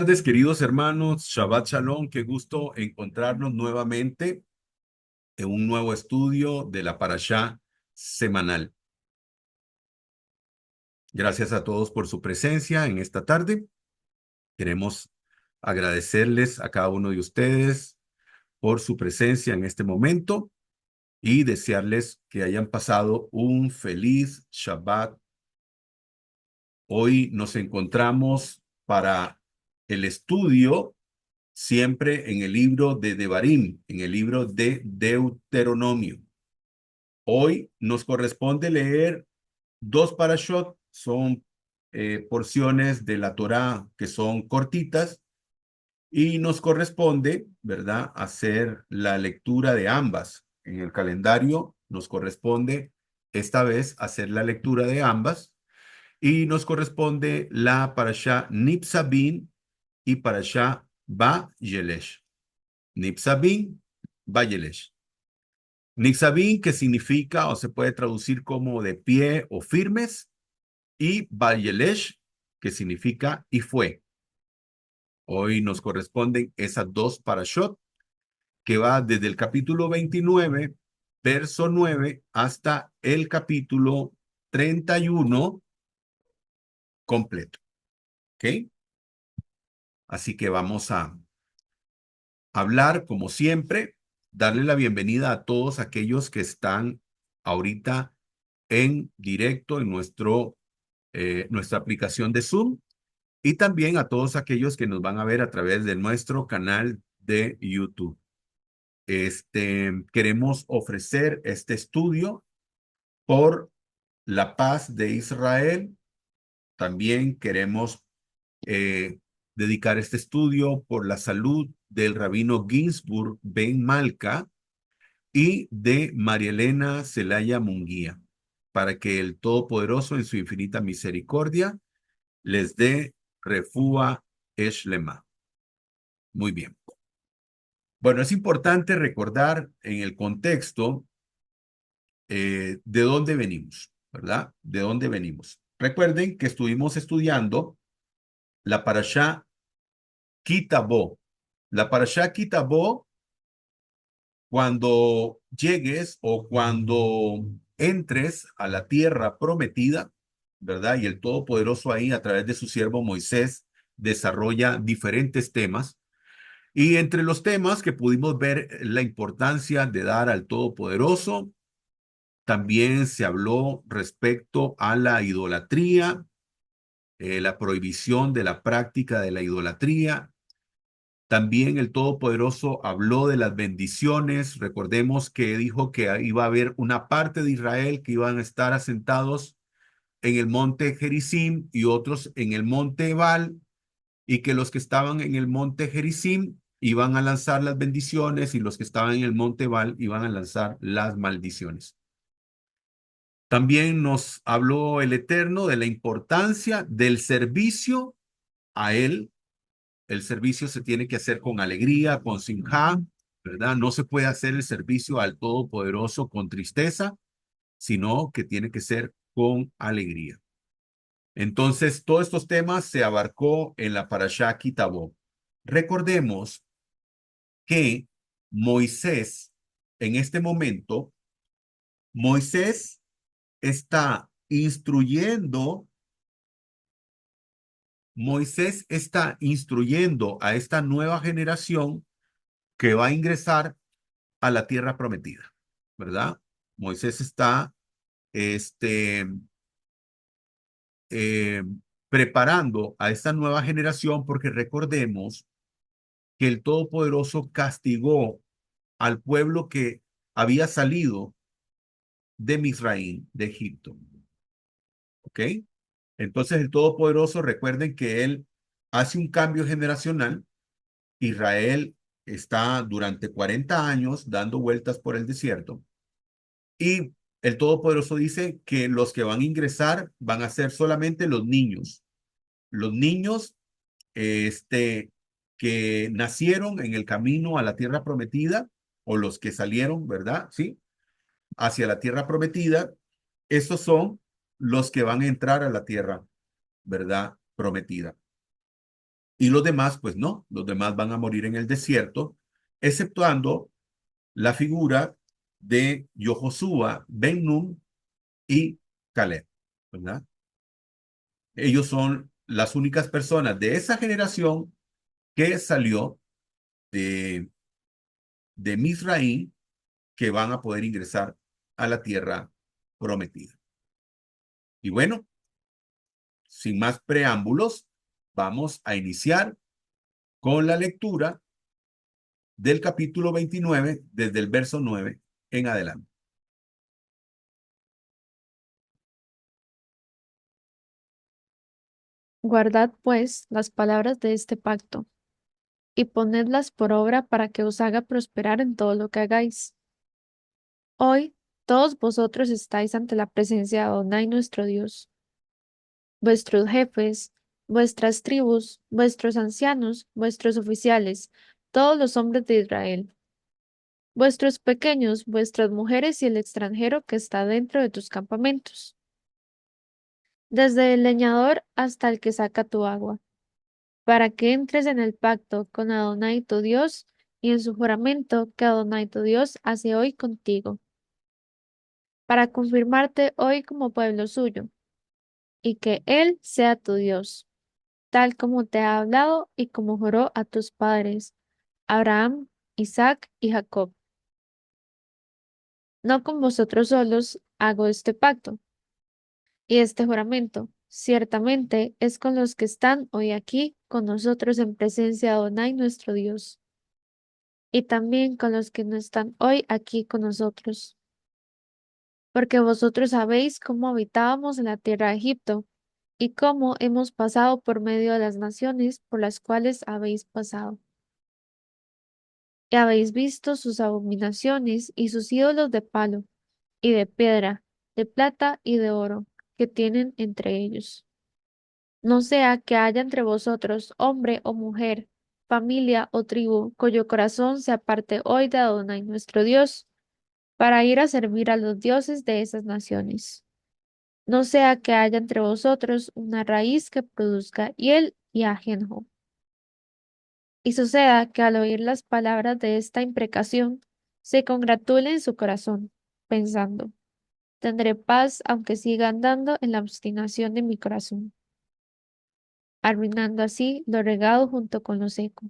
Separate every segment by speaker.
Speaker 1: tardes, queridos hermanos. Shabbat Shalom. Qué gusto encontrarnos nuevamente en un nuevo estudio de la Parashá semanal. Gracias a todos por su presencia en esta tarde. Queremos agradecerles a cada uno de ustedes por su presencia en este momento y desearles que hayan pasado un feliz Shabbat. Hoy nos encontramos para el estudio siempre en el libro de Devarim, en el libro de Deuteronomio. Hoy nos corresponde leer dos parashot, son porciones de la Torá que son cortitas y nos corresponde, ¿verdad?, hacer la lectura de ambas. En el calendario nos corresponde esta vez hacer la lectura de ambas y nos corresponde la parashá Nipsabin y parashá Ba-Yelesh. Nipsabin, Ba-Yelesh. Nipsabin, que significa o se puede traducir como de pie o firmes, y Ba-Yelesh, que significa y fue. Hoy nos corresponden esas dos parashot, que va desde el capítulo 29, verso 9, hasta el capítulo 31 completo. ¿Ok? Así que vamos a hablar, como siempre, darle la bienvenida a todos aquellos que están ahorita en directo en nuestra aplicación de Zoom y también a todos aquellos que nos van a ver a través de nuestro canal de YouTube. Queremos ofrecer este estudio por la paz de Israel. También queremos eh, dedicar este estudio por la salud del rabino Ginsburg Ben Malka y de María Elena Zelaya Munguía, para que el Todopoderoso en su infinita misericordia les dé refúa eshlema. Muy bien. Bueno, es importante recordar en el contexto de dónde venimos, ¿verdad? De dónde venimos. Recuerden que estuvimos estudiando la parashá Kitabó. La parashá Kitabó, cuando llegues o cuando entres a la tierra prometida, ¿verdad? Y el Todopoderoso ahí, a través de su siervo Moisés, desarrolla diferentes temas. Y entre los temas que pudimos ver la importancia de dar al Todopoderoso, también se habló respecto a la idolatría, la prohibición de la práctica de la idolatría. También el Todopoderoso habló de las bendiciones. Recordemos que dijo que iba a haber una parte de Israel que iban a estar asentados en el monte Gerizim y otros en el monte Ebal, y que los que estaban en el monte Gerizim iban a lanzar las bendiciones y los que estaban en el monte Ebal iban a lanzar las maldiciones. También nos habló el Eterno de la importancia del servicio a Él. El servicio se tiene que hacer con alegría, con simjá, ¿verdad? No se puede hacer el servicio al Todopoderoso con tristeza, sino que tiene que ser con alegría. Entonces, todos estos temas se abarcó en la Parashá Kitabó. Recordemos que Moisés, en este momento, Moisés está instruyendo, Moisés está instruyendo a esta nueva generación que va a ingresar a la tierra prometida, ¿verdad? Moisés está este, eh, preparando a esta nueva generación porque recordemos que el Todopoderoso castigó al pueblo que había salido de Misraín, de Egipto. ¿Ok? Entonces el Todopoderoso, recuerden que Él hace un cambio generacional. Israel está durante 40 años dando vueltas por el desierto y el Todopoderoso dice que los que van a ingresar van a ser solamente los niños. Los niños que nacieron en el camino a la tierra prometida o los que salieron, ¿verdad? Sí, hacia la tierra prometida, estos son los que van a entrar a la tierra, ¿verdad? Prometida. Y los demás, pues no, los demás van a morir en el desierto, exceptuando la figura de Yoshua, Ben Nun y Caleb, ¿verdad? Ellos son las únicas personas de esa generación que salió de, de Misraín que van a poder ingresar a la tierra prometida. Y bueno, sin más preámbulos, vamos a iniciar con la lectura del capítulo 29 desde el verso 9 en adelante.
Speaker 2: Guardad, pues, las palabras de este pacto, y ponedlas por obra para que os haga prosperar en todo lo que hagáis. Hoy, todos vosotros estáis ante la presencia de Adonai nuestro Dios, vuestros jefes, vuestras tribus, vuestros ancianos, vuestros oficiales, todos los hombres de Israel, vuestros pequeños, vuestras mujeres y el extranjero que está dentro de tus campamentos, desde el leñador hasta el que saca tu agua, para que entres en el pacto con Adonai tu Dios y en su juramento que Adonai tu Dios hace hoy contigo, para confirmarte hoy como pueblo suyo, y que Él sea tu Dios, tal como te ha hablado y como juró a tus padres, Abraham, Isaac y Jacob. No con vosotros solos hago este pacto y este juramento. Ciertamente es con los que están hoy aquí con nosotros en presencia de Adonai nuestro Dios, y también con los que no están hoy aquí con nosotros, porque vosotros sabéis cómo habitábamos en la tierra de Egipto, y cómo hemos pasado por medio de las naciones por las cuales habéis pasado. Y habéis visto sus abominaciones y sus ídolos de palo, y de piedra, de plata y de oro, que tienen entre ellos. No sea que haya entre vosotros hombre o mujer, familia o tribu, cuyo corazón se aparte hoy de Adonai nuestro Dios, para ir a servir a los dioses de esas naciones. No sea que haya entre vosotros una raíz que produzca hiel y ajenjo. Y suceda que al oír las palabras de esta imprecación, se congratule en su corazón, pensando, tendré paz aunque siga andando en la obstinación de mi corazón, arruinando así lo regado junto con lo seco.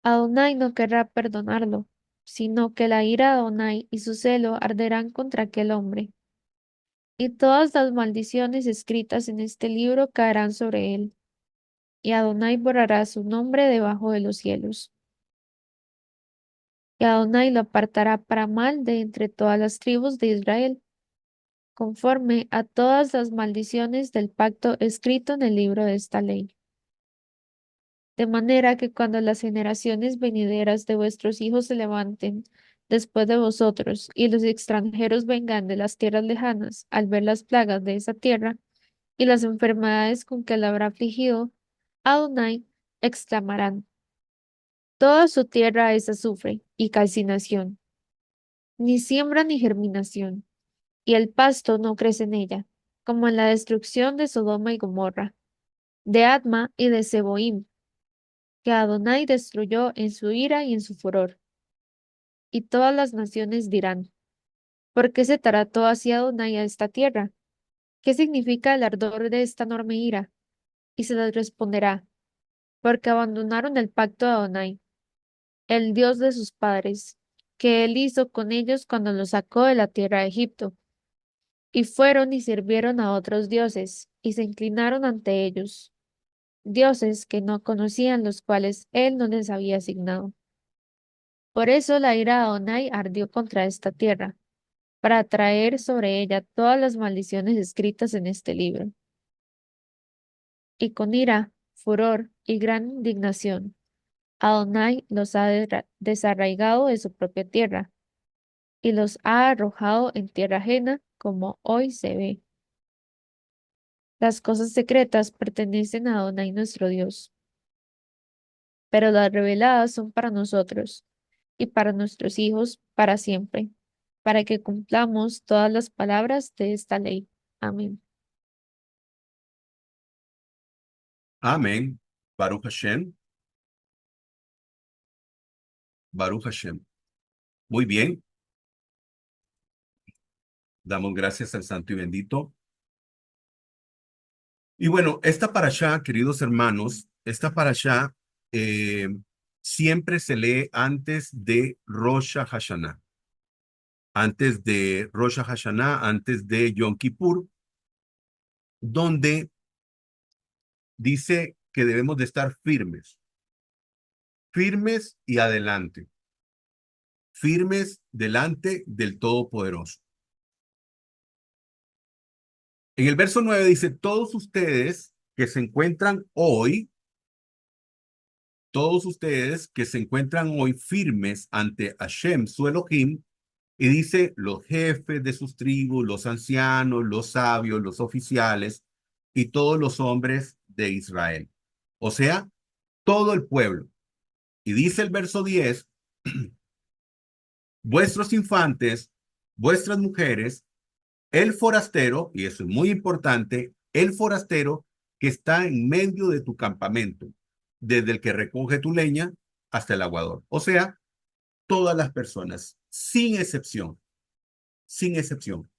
Speaker 2: Adonai no querrá perdonarlo, sino que la ira de Adonai y su celo arderán contra aquel hombre, y todas las maldiciones escritas en este libro caerán sobre él, y Adonai borrará su nombre debajo de los cielos. Y Adonai lo apartará para mal de entre todas las tribus de Israel, conforme a todas las maldiciones del pacto escrito en el libro de esta ley. De manera que cuando las generaciones venideras de vuestros hijos se levanten después de vosotros, y los extranjeros vengan de las tierras lejanas al ver las plagas de esa tierra y las enfermedades con que la habrá afligido, Adonai exclamarán: Toda su tierra es azufre y calcinación, ni siembra ni germinación, y el pasto no crece en ella, como en la destrucción de Sodoma y Gomorra, de Adma y de Seboim, que Adonai destruyó en su ira y en su furor. Y todas las naciones dirán: ¿Por qué se trató así Adonai a esta tierra? ¿Qué significa el ardor de esta enorme ira? Y se les responderá: Porque abandonaron el pacto de Adonai, el Dios de sus padres, que él hizo con ellos cuando los sacó de la tierra de Egipto, y fueron y sirvieron a otros dioses, y se inclinaron ante ellos, dioses que no conocían, los cuales él no les había asignado. Por eso la ira de Adonai ardió contra esta tierra, para traer sobre ella todas las maldiciones escritas en este libro. Y con ira, furor y gran indignación, Adonai los ha desarraigado de su propia tierra y los ha arrojado en tierra ajena, como hoy se ve. Las cosas secretas pertenecen a Adonai nuestro Dios, pero las reveladas son para nosotros y para nuestros hijos para siempre, para que cumplamos todas las palabras de esta ley. Amén.
Speaker 1: Amén. Baruch Hashem. Baruch Hashem. Muy bien. Damos gracias al Santo y Bendito. Y bueno, esta parashá, queridos hermanos, esta parashá siempre se lee antes de Rosh Hashanah, antes de Rosh Hashanah, antes de Yom Kippur, donde dice que debemos de estar firmes, firmes y adelante, firmes delante del Todopoderoso. En el verso 9 dice, todos ustedes que se encuentran hoy, todos ustedes que se encuentran hoy firmes ante Hashem, su Elohim, y dice los jefes de sus tribus, los ancianos, los sabios, los oficiales y todos los hombres de Israel. O sea, todo el pueblo. Y dice el verso 10, vuestros infantes, vuestras mujeres, el forastero, y eso es muy importante, el forastero que está en medio de tu campamento, desde el que recoge tu leña hasta el aguador. O sea, todas las personas, sin excepción, sin excepción.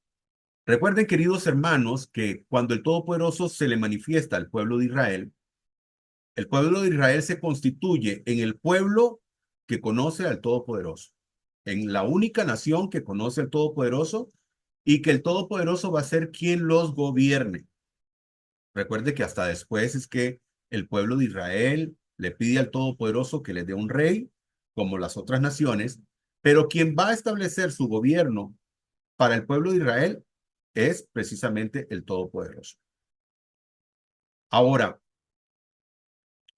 Speaker 1: Recuerden, queridos hermanos, que cuando el Todopoderoso se le manifiesta al pueblo de Israel, el pueblo de Israel se constituye en el pueblo que conoce al Todopoderoso, en la única nación que conoce al Todopoderoso y que el Todopoderoso va a ser quien los gobierne. Recuerde que hasta después es que el pueblo de Israel le pide al Todopoderoso que les dé un rey, como las otras naciones, pero quien va a establecer su gobierno para el pueblo de Israel es precisamente el Todopoderoso. Ahora,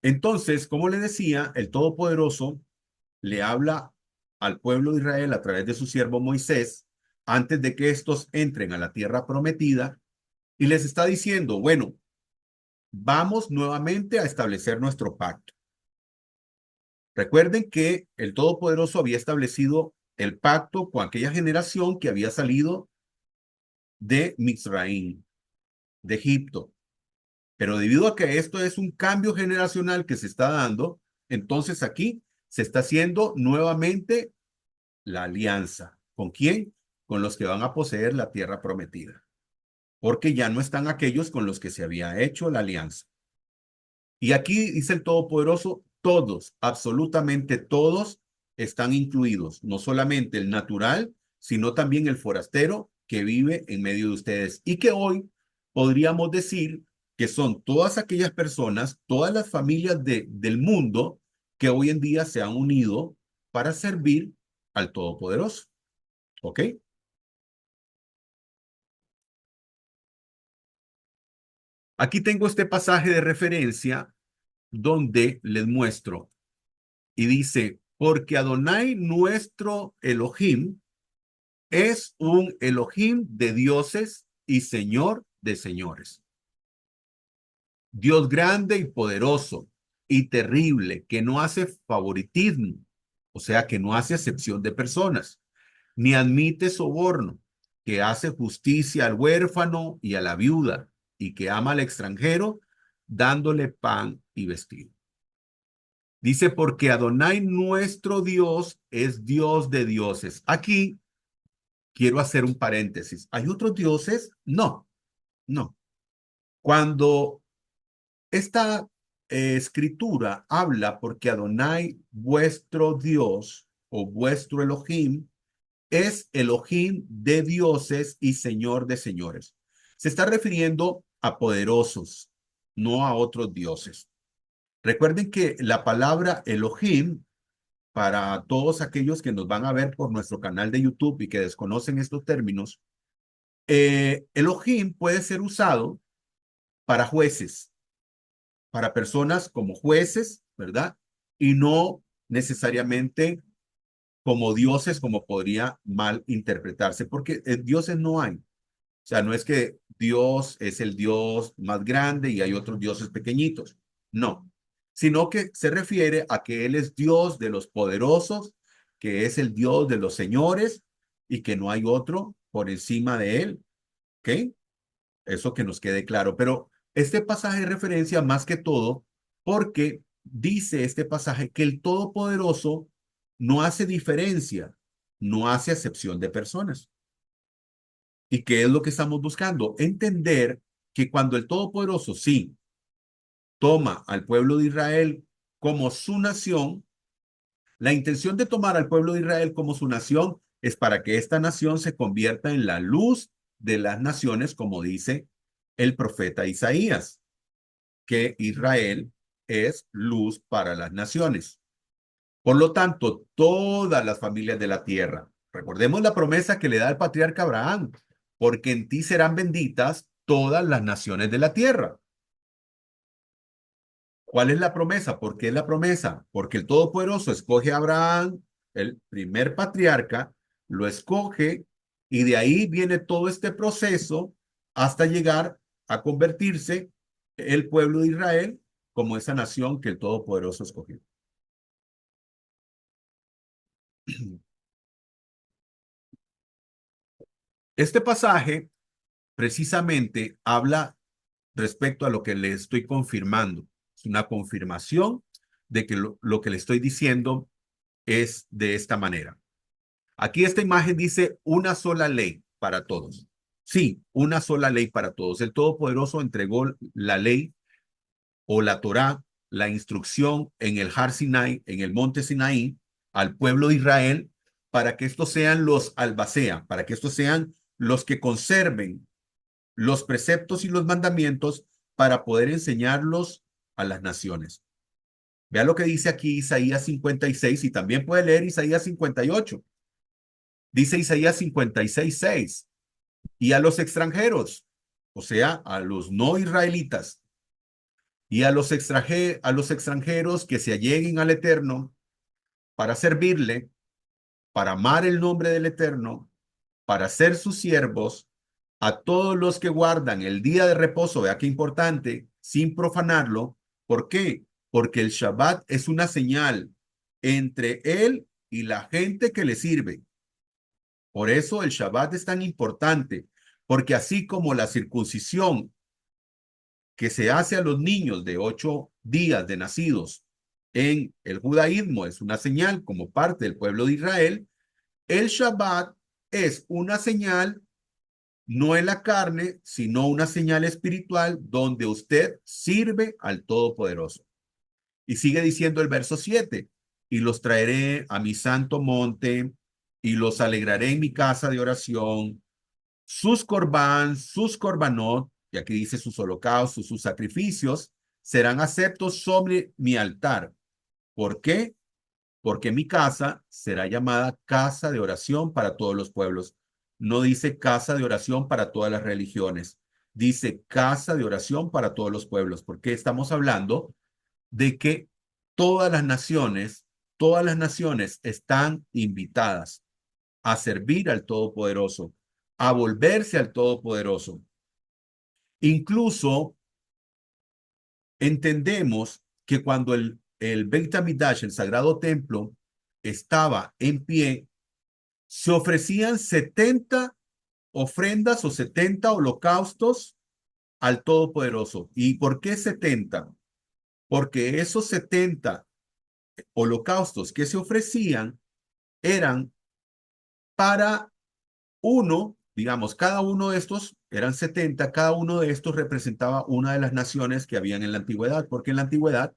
Speaker 1: entonces, como le decía, el Todopoderoso le habla al pueblo de Israel a través de su siervo Moisés antes de que estos entren a la tierra prometida y les está diciendo, bueno, vamos nuevamente a establecer nuestro pacto. Recuerden que el Todopoderoso había establecido el pacto con aquella generación que había salido de Mizraim, de Egipto. Pero debido a que esto es un cambio generacional que se está dando, entonces aquí se está haciendo nuevamente la alianza. ¿Con quién? Con los que van a poseer la tierra prometida. Porque ya no están aquellos con los que se había hecho la alianza. Y aquí dice el Todopoderoso, todos, absolutamente todos están incluidos, no solamente el natural, sino también el forastero que vive en medio de ustedes y que hoy podríamos decir que son todas aquellas personas, todas las familias del mundo que hoy en día se han unido para servir al Todopoderoso. ¿Ok? Aquí tengo este pasaje de referencia donde les muestro y dice, porque Adonai nuestro Elohim es un Elohim de dioses y Señor de señores. Dios grande y poderoso y terrible, que no hace favoritismo, o sea, que no hace acepción de personas, ni admite soborno, que hace justicia al huérfano y a la viuda, y que ama al extranjero, dándole pan y vestido. Dice, porque Adonai nuestro Dios es Dios de dioses. Aquí quiero hacer un paréntesis. ¿Hay otros dioses? No, no. Cuando esta escritura habla porque Adonai vuestro Dios o vuestro Elohim es Elohim de dioses y Señor de señores. Se está refiriendo a poderosos, no a otros dioses. Recuerden que la palabra Elohim, para todos aquellos que nos van a ver por nuestro canal de YouTube y que desconocen estos términos, Elohim puede ser usado para jueces, para personas como jueces, ¿verdad? Y no necesariamente como dioses, como podría mal interpretarse, porque dioses no hay. O sea, no es que Dios es el Dios más grande y hay otros dioses pequeñitos. No, sino que se refiere a que Él es Dios de los poderosos, que es el Dios de los señores y que no hay otro por encima de Él. ¿Ok? Eso que nos quede claro. Pero Este pasaje es referencia más que todo porque dice este pasaje que el Todopoderoso no hace diferencia, no hace acepción de personas. ¿Y qué es lo que estamos buscando? Entender que cuando el Todopoderoso sí toma al pueblo de Israel como su nación, la intención de tomar al pueblo de Israel como su nación es para que esta nación se convierta en la luz de las naciones, como dice el profeta Isaías, que Israel es luz para las naciones. Por lo tanto, todas las familias de la tierra, recordemos la promesa que le da el patriarca Abraham, porque en ti serán benditas todas las naciones de la tierra. ¿Cuál es la promesa? ¿Por qué es la promesa? Porque el Todopoderoso escoge a Abraham, el primer patriarca, lo escoge y de ahí viene todo este proceso hasta llegar a convertirse el pueblo de Israel como esa nación que el Todopoderoso escogió. Este pasaje precisamente habla respecto a lo que le estoy confirmando. Es una confirmación de que lo que le estoy diciendo es de esta manera. Aquí esta imagen dice una sola ley para todos. Sí, una sola ley para todos. El Todopoderoso entregó la ley o la Torá, la instrucción en el Har Sinai, en el monte Sinaí, al pueblo de Israel, para que estos sean los albacea, para que estos sean los que conserven los preceptos y los mandamientos para poder enseñarlos a las naciones. Vea lo que dice aquí Isaías 56 y también puede leer Isaías 58. Dice Isaías 56:6. Y a los extranjeros, o sea, a los no israelitas, y a los extranjeros que se alleguen al Eterno para servirle, para amar el nombre del Eterno, para ser sus siervos, a todos los que guardan el día de reposo, vea qué importante, sin profanarlo. ¿Por qué? Porque el Shabbat es una señal entre él y la gente que le sirve. Por eso el Shabbat es tan importante, porque así como la circuncisión que se hace a los niños de 8 días de nacidos en el judaísmo es una señal como parte del pueblo de Israel, el Shabbat es una señal no en la carne, sino una señal espiritual donde usted sirve al Todopoderoso. Y sigue diciendo el verso 7, y los traeré a mi santo monte y los alegraré en mi casa de oración, sus corbán, sus corbanot, y aquí dice sus holocaustos, sus sacrificios, serán aceptos sobre mi altar. ¿Por qué? Porque mi casa será llamada casa de oración para todos los pueblos. No dice casa de oración para todas las religiones, dice casa de oración para todos los pueblos, porque estamos hablando de que todas las naciones están invitadas a servir al Todopoderoso, a volverse al Todopoderoso. Incluso entendemos que cuando el Beit HaMikdash, el Sagrado Templo, estaba en pie, se ofrecían 70 ofrendas o 70 holocaustos al Todopoderoso. ¿Y por qué 70? Porque esos 70 holocaustos que se ofrecían eran para uno, digamos, cada uno de estos eran 70, cada uno de estos representaba una de las naciones que habían en la antigüedad, porque en la antigüedad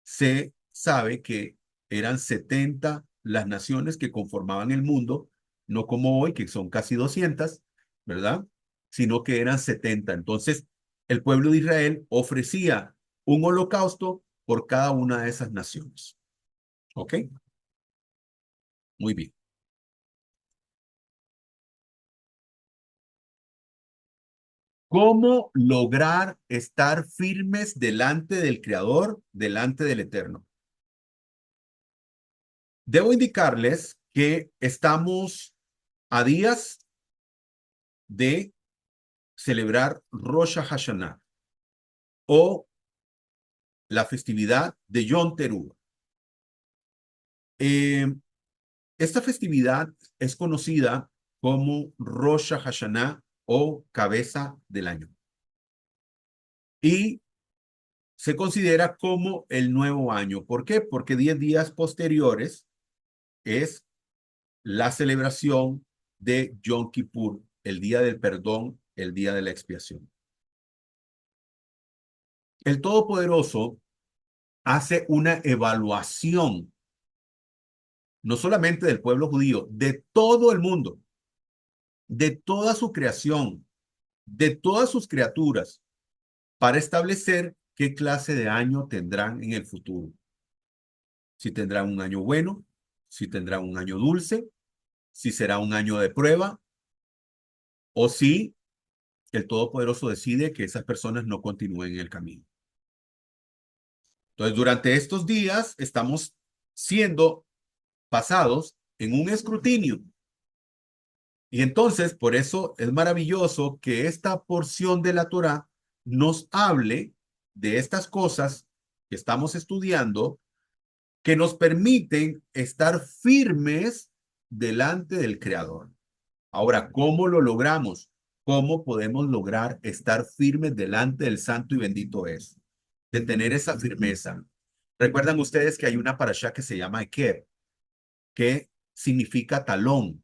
Speaker 1: se sabe que eran 70 las naciones que conformaban el mundo, no como hoy, que son casi 200, ¿verdad? Sino que eran 70. Entonces, el pueblo de Israel ofrecía un holocausto por cada una de esas naciones. ¿Ok? Muy bien. ¿Cómo lograr estar firmes delante del Creador, delante del Eterno? Debo indicarles que estamos a días de celebrar Rosh Hashanah o la festividad de Yom Teruah. Eh, esta festividad es conocida como Rosh Hashanah o cabeza del año. y se considera como el nuevo año. ¿Por qué? Porque 10 días posteriores es la celebración de Yom Kippur, el día del perdón, el día de la expiación. El Todopoderoso hace una evaluación, no solamente del pueblo judío, de todo el mundo, de toda su creación, de todas sus criaturas, para establecer qué clase de año tendrán en el futuro. Si tendrán un año bueno, si tendrán un año dulce, si será un año de prueba, o si el Todopoderoso decide que esas personas no continúen en el camino. Entonces, durante estos días estamos siendo pasados en un escrutinio. Y entonces, por eso es maravilloso que esta porción de la Torá nos hable de estas cosas que estamos estudiando, que nos permiten estar firmes delante del Creador. Ahora, ¿cómo lo logramos? ¿Cómo podemos lograr estar firmes delante del Santo y bendito es? De tener esa firmeza. Recuerdan ustedes que hay una parashá que se llama Eker, que significa talón.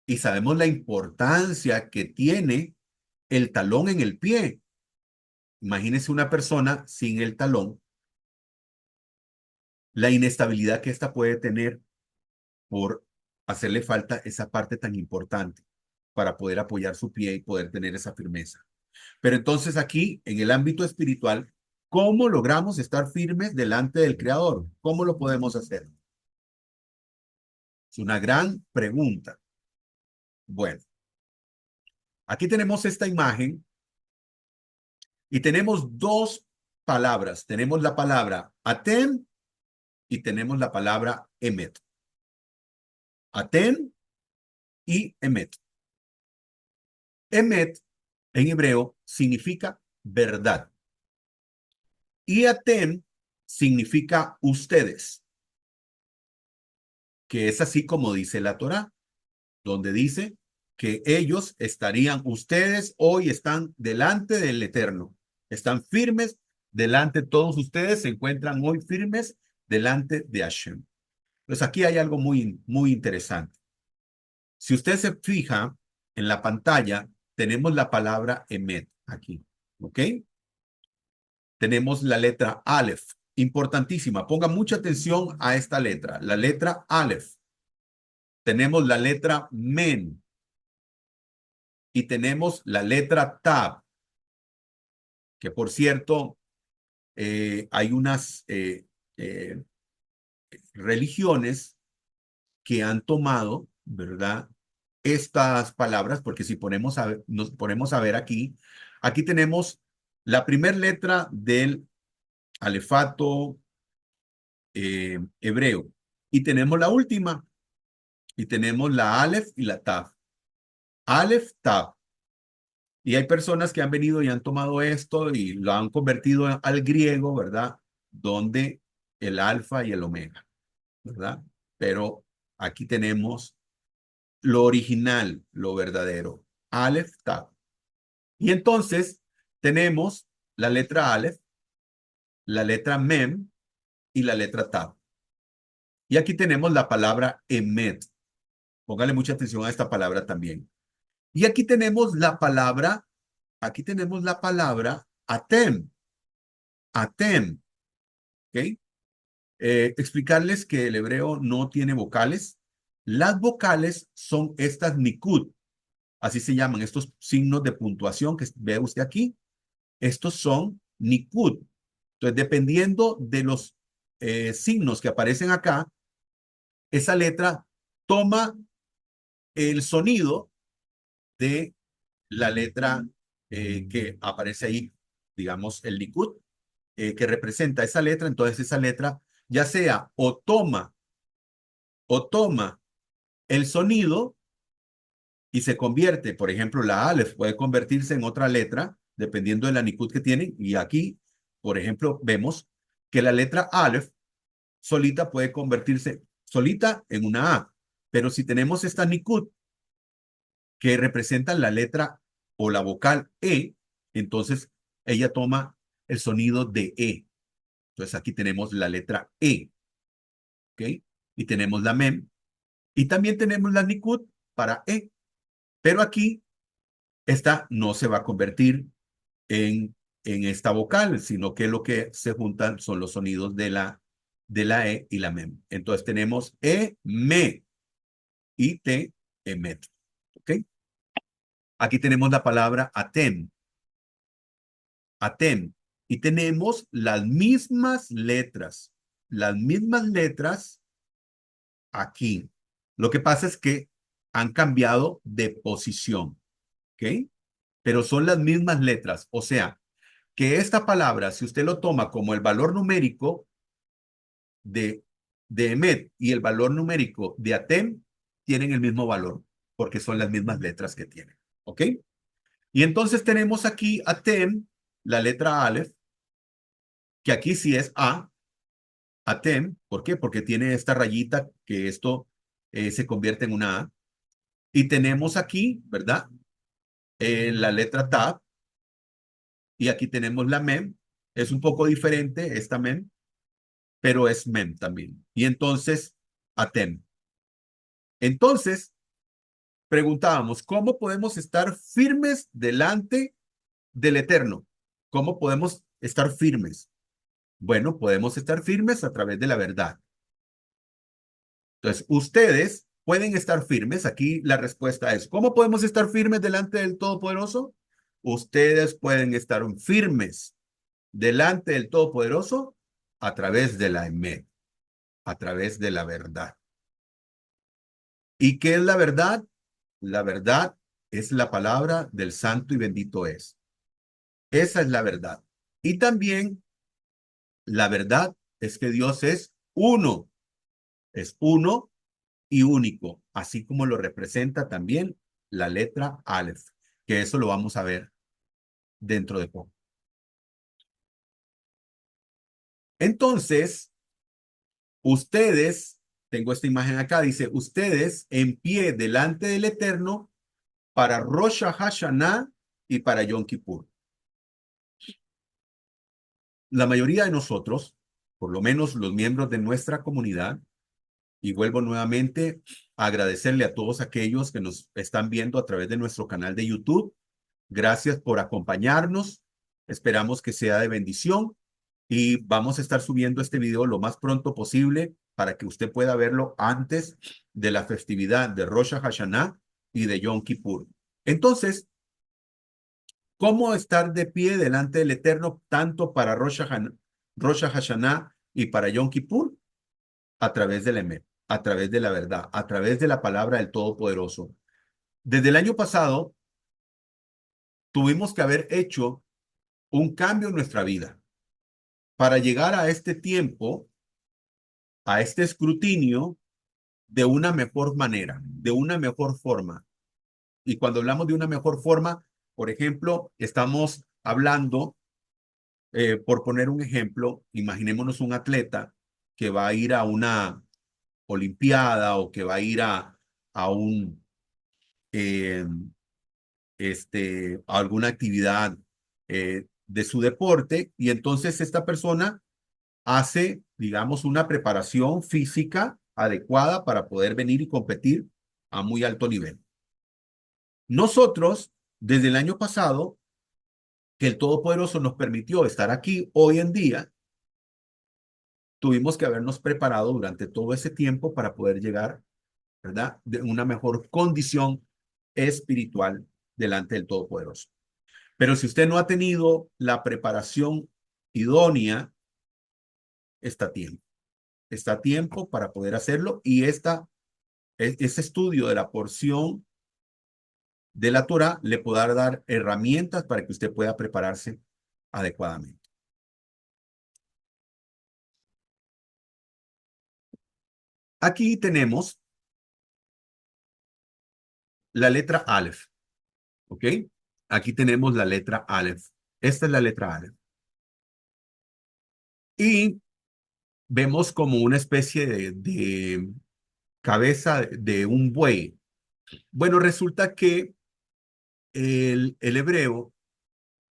Speaker 1: Y sabemos la importancia que tiene el talón en el pie. Imagínense una persona sin el talón, la inestabilidad que ésta puede tener por hacerle falta esa parte tan importante para poder apoyar su pie y poder tener esa firmeza. Pero entonces aquí, en el ámbito espiritual, ¿cómo logramos estar firmes delante del Creador? ¿Cómo lo podemos hacer? Es una gran pregunta. Bueno, aquí tenemos esta imagen y tenemos dos palabras. Tenemos la palabra atem y tenemos la palabra emet. Atem y emet. Emet en hebreo significa verdad y atem significa ustedes, que es así como dice la Torá, donde dice que ellos estarían, ustedes hoy están delante del Eterno, están firmes delante, todos ustedes se encuentran hoy firmes delante de Hashem. Pues aquí hay algo muy interesante. Si usted se fija en la pantalla, tenemos la palabra Emet aquí, ¿ok? Tenemos la letra Aleph, importantísima. Ponga mucha atención a esta letra, la letra Aleph. Tenemos la letra Men y tenemos la letra Tab, que por cierto, hay unas eh, religiones que han tomado, ¿verdad? Estas palabras, porque si nos ponemos a ver aquí, aquí tenemos la primera letra del alefato hebreo y tenemos la última y tenemos la Aleph y la Tav. Aleph, Tav. Y hay personas que han venido y han tomado esto y lo han convertido al griego, ¿verdad? Donde el alfa y el omega, ¿verdad? Pero aquí tenemos lo original, lo verdadero. Aleph, Tav. Y entonces tenemos la letra Aleph, la letra Mem y la letra Tav. Y aquí tenemos la palabra Emet. Póngale mucha atención a esta palabra también. Y aquí tenemos la palabra Atem. Atem. ¿Ok? Explicarles que el hebreo no tiene vocales. Las vocales son estas nikud, así se llaman estos signos de puntuación que ve usted aquí. Estos son nikud. Entonces, dependiendo de los signos que aparecen acá, esa letra toma el sonido de la letra que aparece ahí, digamos, el nikud, que representa esa letra. Entonces, esa letra ya sea o toma el sonido y se convierte, por ejemplo, la Aleph puede convertirse en otra letra dependiendo de la nikud que tienen. Y aquí, por ejemplo, vemos que la letra Aleph solita puede convertirse solita en una A. Pero si tenemos esta nikud que representan la letra o la vocal E, entonces ella toma el sonido de E. Entonces aquí tenemos la letra E, ¿ok? Y tenemos la mem, y también tenemos la nikud para E. Pero aquí, esta no se va a convertir en esta vocal, sino que lo que se juntan son los sonidos de la E y la mem. Entonces tenemos E, me y te, emet. ¿Ok? Aquí tenemos la palabra atem, atem. Y tenemos las mismas letras aquí. Lo que pasa es que han cambiado de posición, ¿ok? Pero son las mismas letras. O sea, que esta palabra, si usted lo toma como el valor numérico de, de emet y el valor numérico de atem, tienen el mismo valor, porque son las mismas letras que tienen, ¿ok? Y entonces tenemos aquí atem, la letra Aleph, que aquí sí es A, atem. ¿Por qué? Porque tiene esta rayita que esto se convierte en una A. Y tenemos aquí, ¿verdad? La letra Tab, y aquí tenemos la Mem. Es un poco diferente esta Mem, pero es Mem también. Y entonces, Atem. Entonces, preguntábamos, ¿cómo podemos estar firmes delante del Eterno? ¿Cómo podemos estar firmes? Bueno, podemos estar firmes a través de la verdad. Entonces, ustedes pueden estar firmes. Aquí la respuesta es, ¿cómo podemos estar firmes delante del Todopoderoso? Ustedes pueden estar firmes delante del Todopoderoso a través de la Emet, a través de la verdad. ¿Y qué es la verdad? La verdad es la palabra del santo y bendito es. Esa es la verdad. Y también la verdad es que Dios es uno y único, así como lo representa también la letra Aleph, que eso lo vamos a ver dentro de poco. Entonces, ustedes, tengo esta imagen acá, dice, ustedes en pie delante del Eterno para Rosh Hashanah y para Yom Kippur. La mayoría de nosotros, por lo menos los miembros de nuestra comunidad, y vuelvo nuevamente a agradecerle a todos aquellos que nos están viendo a través de nuestro canal de YouTube. Gracias por acompañarnos. Esperamos que sea de bendición y vamos a estar subiendo este video lo más pronto posible para que usted pueda verlo antes de la festividad de Rosh Hashanah y de Yom Kippur. Entonces, ¿cómo estar de pie delante del Eterno tanto para Rosh Hashanah y para Yom Kippur? A través del Emet, a través de la verdad, a través de la palabra del Todopoderoso. Desde el año pasado tuvimos que haber hecho un cambio en nuestra vida para llegar a este tiempo, a este escrutinio de una mejor manera, de una mejor forma. Y cuando hablamos de una mejor forma, por ejemplo, estamos hablando, por poner un ejemplo, imaginémonos un atleta que va a ir a una olimpiada o que va a ir a un, eh, a alguna actividad de su deporte, y entonces esta persona hace, digamos, una preparación física adecuada para poder venir y competir a muy alto nivel. Nosotros, desde el año pasado, que el Todopoderoso nos permitió estar aquí hoy en día, tuvimos que habernos preparado durante todo ese tiempo para poder llegar, ¿verdad?, de una mejor condición espiritual delante del Todopoderoso. Pero si usted no ha tenido la preparación idónea, está a tiempo. Está a tiempo para poder hacerlo, y ese estudio de la porción de la Torah le podrá dar herramientas para que usted pueda prepararse adecuadamente. Aquí tenemos la letra Aleph, ¿ok? Aquí tenemos la letra Aleph. Esta es la letra Aleph. Y vemos como una especie de cabeza de un buey. Bueno, resulta que el hebreo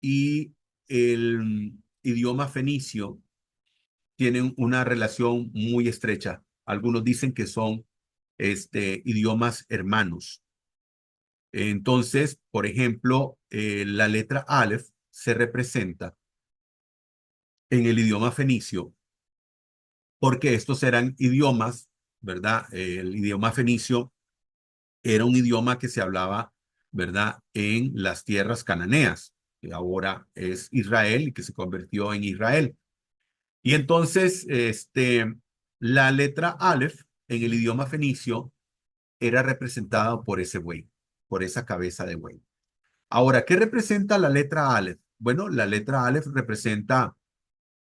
Speaker 1: y el idioma fenicio tiene una relación muy estrecha. Algunos dicen que son idiomas hermanos. Entonces, por ejemplo, la letra Aleph se representa en el idioma fenicio porque estos eran idiomas, ¿verdad? El idioma fenicio era un idioma que se hablaba, ¿verdad? En las tierras cananeas, que ahora es Israel y que se convirtió en Israel. Y entonces, la letra Aleph en el idioma fenicio era representada por ese buey, por esa cabeza de buey. Ahora, ¿qué representa la letra Aleph? Bueno, la letra Aleph representa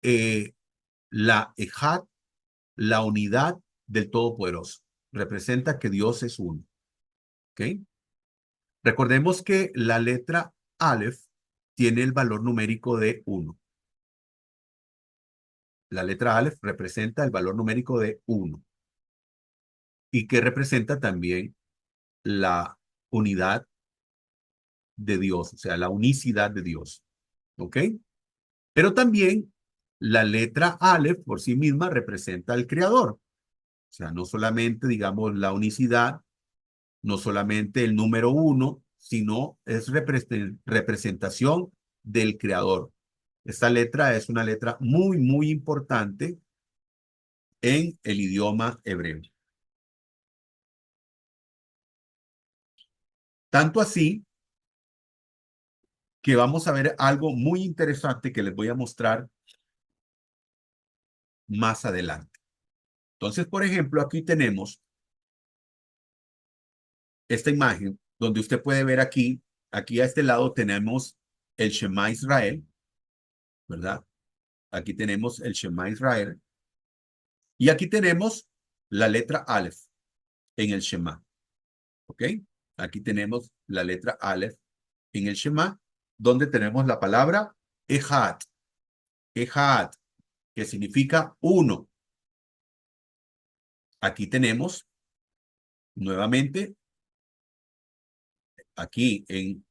Speaker 1: eh, la Ejad, la unidad del Todopoderoso. Representa que Dios es uno. ¿Ok? Recordemos que la letra Aleph tiene el valor numérico de uno. La letra Aleph representa el valor numérico de uno y que representa también la unidad de Dios, o sea, la unicidad de Dios. ¿Ok? Pero también la letra Aleph por sí misma representa al Creador. O sea, no solamente, digamos, la unicidad, no solamente el número uno, sino es representación del Creador. Esta letra es una letra muy, muy importante en el idioma hebreo. Tanto así que vamos a ver algo muy interesante que les voy a mostrar más adelante. Entonces, por ejemplo, aquí tenemos esta imagen donde usted puede ver aquí a este lado tenemos el Shema Israel, ¿verdad? Aquí tenemos el Shema Israel y aquí tenemos la letra Aleph en el Shema, ¿ok? Aquí tenemos la letra Aleph en el Shema, donde tenemos la palabra Ejad, Ejad, que significa uno. Aquí tenemos nuevamente, aquí en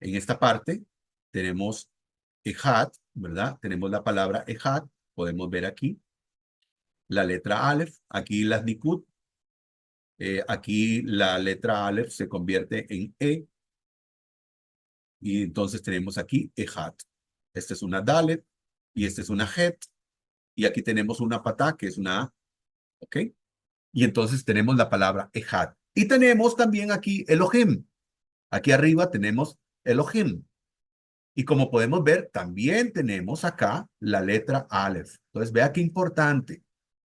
Speaker 1: esta parte, tenemos Ejad, ¿verdad? Tenemos la palabra Ejad, podemos ver aquí la letra Aleph, aquí las Nikud, aquí la letra Aleph se convierte en y entonces tenemos aquí Ejad. Esta es una Dalet, y esta es una Het, y aquí tenemos una Patá, que es una A, ¿ok? Y entonces tenemos la palabra Ejad. Y tenemos también aquí Elohim. Aquí arriba tenemos Elohim. Y como podemos ver, también tenemos acá la letra Aleph. Entonces, vea qué importante.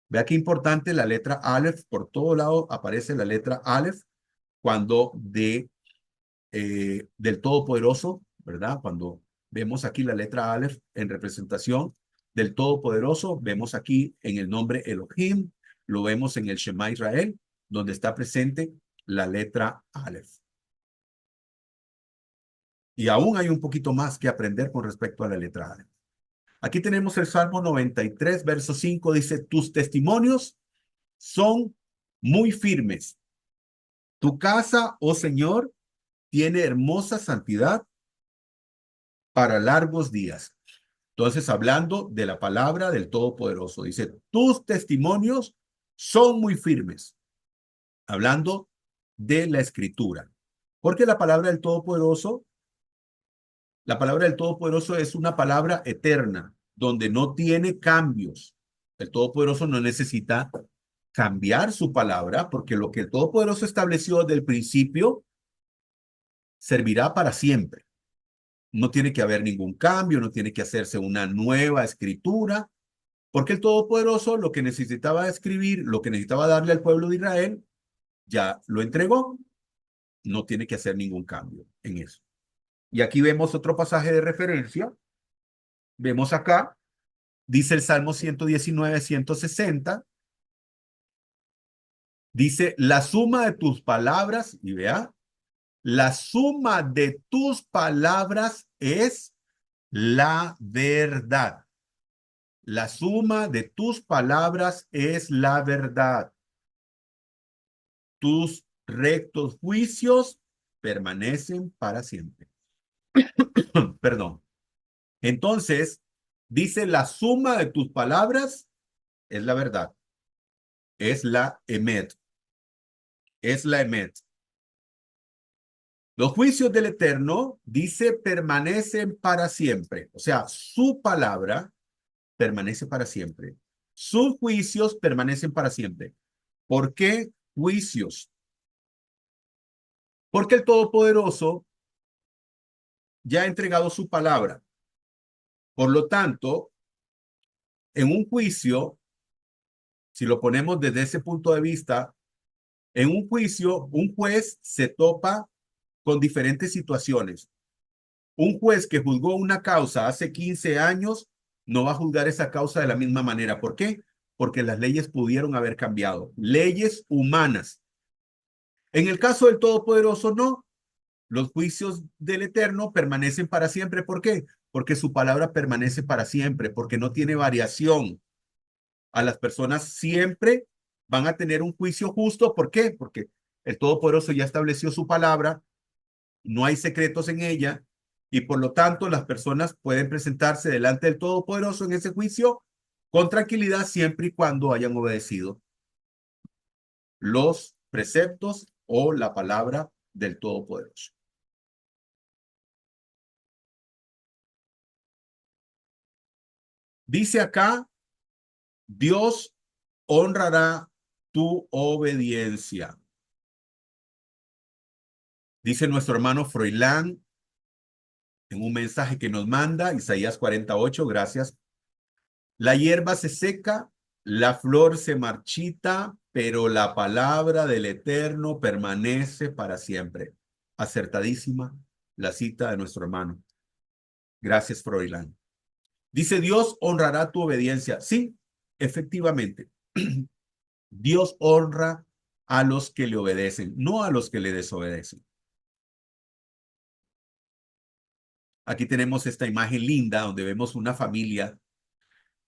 Speaker 1: Vea qué importante la letra Aleph. Por todo lado aparece la letra Aleph cuando del Todopoderoso, ¿verdad? Cuando vemos aquí la letra Aleph en representación del Todopoderoso, vemos aquí en el nombre Elohim, lo vemos en el Shema Israel, donde está presente la letra Aleph. Y aún hay un poquito más que aprender con respecto a la letra Aleph. Aquí tenemos el Salmo 93, verso 5, dice, tus testimonios son muy firmes. Tu casa, oh Señor, tiene hermosa santidad para largos días. Entonces, hablando de la palabra del Todopoderoso, dice, tus testimonios son muy firmes. Hablando de la escritura. Porque la palabra del Todopoderoso es una palabra eterna, donde no tiene cambios. El Todopoderoso no necesita cambiar su palabra, porque lo que el Todopoderoso estableció desde el principio servirá para siempre. No tiene que haber ningún cambio, no tiene que hacerse una nueva escritura, porque el Todopoderoso lo que necesitaba escribir, lo que necesitaba darle al pueblo de Israel, ya lo entregó. No tiene que hacer ningún cambio en eso. Y aquí vemos otro pasaje de referencia. Vemos acá, dice el Salmo 119, 160, dice, la suma de tus palabras, y vea, la suma de tus palabras es la verdad. La suma de tus palabras es la verdad. Tus rectos juicios permanecen para siempre. Perdón. Entonces, dice, la suma de tus palabras es la verdad, es la emet, es la emet. Los juicios del Eterno, dice, permanecen para siempre. O sea, su palabra permanece para siempre. Sus juicios permanecen para siempre. ¿Por qué juicios? Porque el Todopoderoso ya ha entregado su palabra. Por lo tanto, en un juicio, si lo ponemos desde ese punto de vista, en un juicio, un juez se topa con diferentes situaciones. Un juez que juzgó una causa hace 15 años no va a juzgar esa causa de la misma manera. ¿Por qué? Porque las leyes pudieron haber cambiado. Leyes humanas. En el caso del Todopoderoso, no. Los juicios del Eterno permanecen para siempre. ¿Por qué? Porque su palabra permanece para siempre, porque no tiene variación. A las personas siempre van a tener un juicio justo. ¿Por qué? Porque el Todopoderoso ya estableció su palabra, no hay secretos en ella, y por lo tanto las personas pueden presentarse delante del Todopoderoso en ese juicio con tranquilidad siempre y cuando hayan obedecido los preceptos o la palabra del Todopoderoso. Dice acá, Dios honrará tu obediencia. Dice nuestro hermano Froilán en un mensaje que nos manda, Isaías 48, gracias. La hierba se seca, la flor se marchita, pero la palabra del Eterno permanece para siempre. Acertadísima la cita de nuestro hermano. Gracias, Froilán. Dice, Dios honrará tu obediencia. Sí, efectivamente. Dios honra a los que le obedecen, no a los que le desobedecen. Aquí tenemos esta imagen linda donde vemos una familia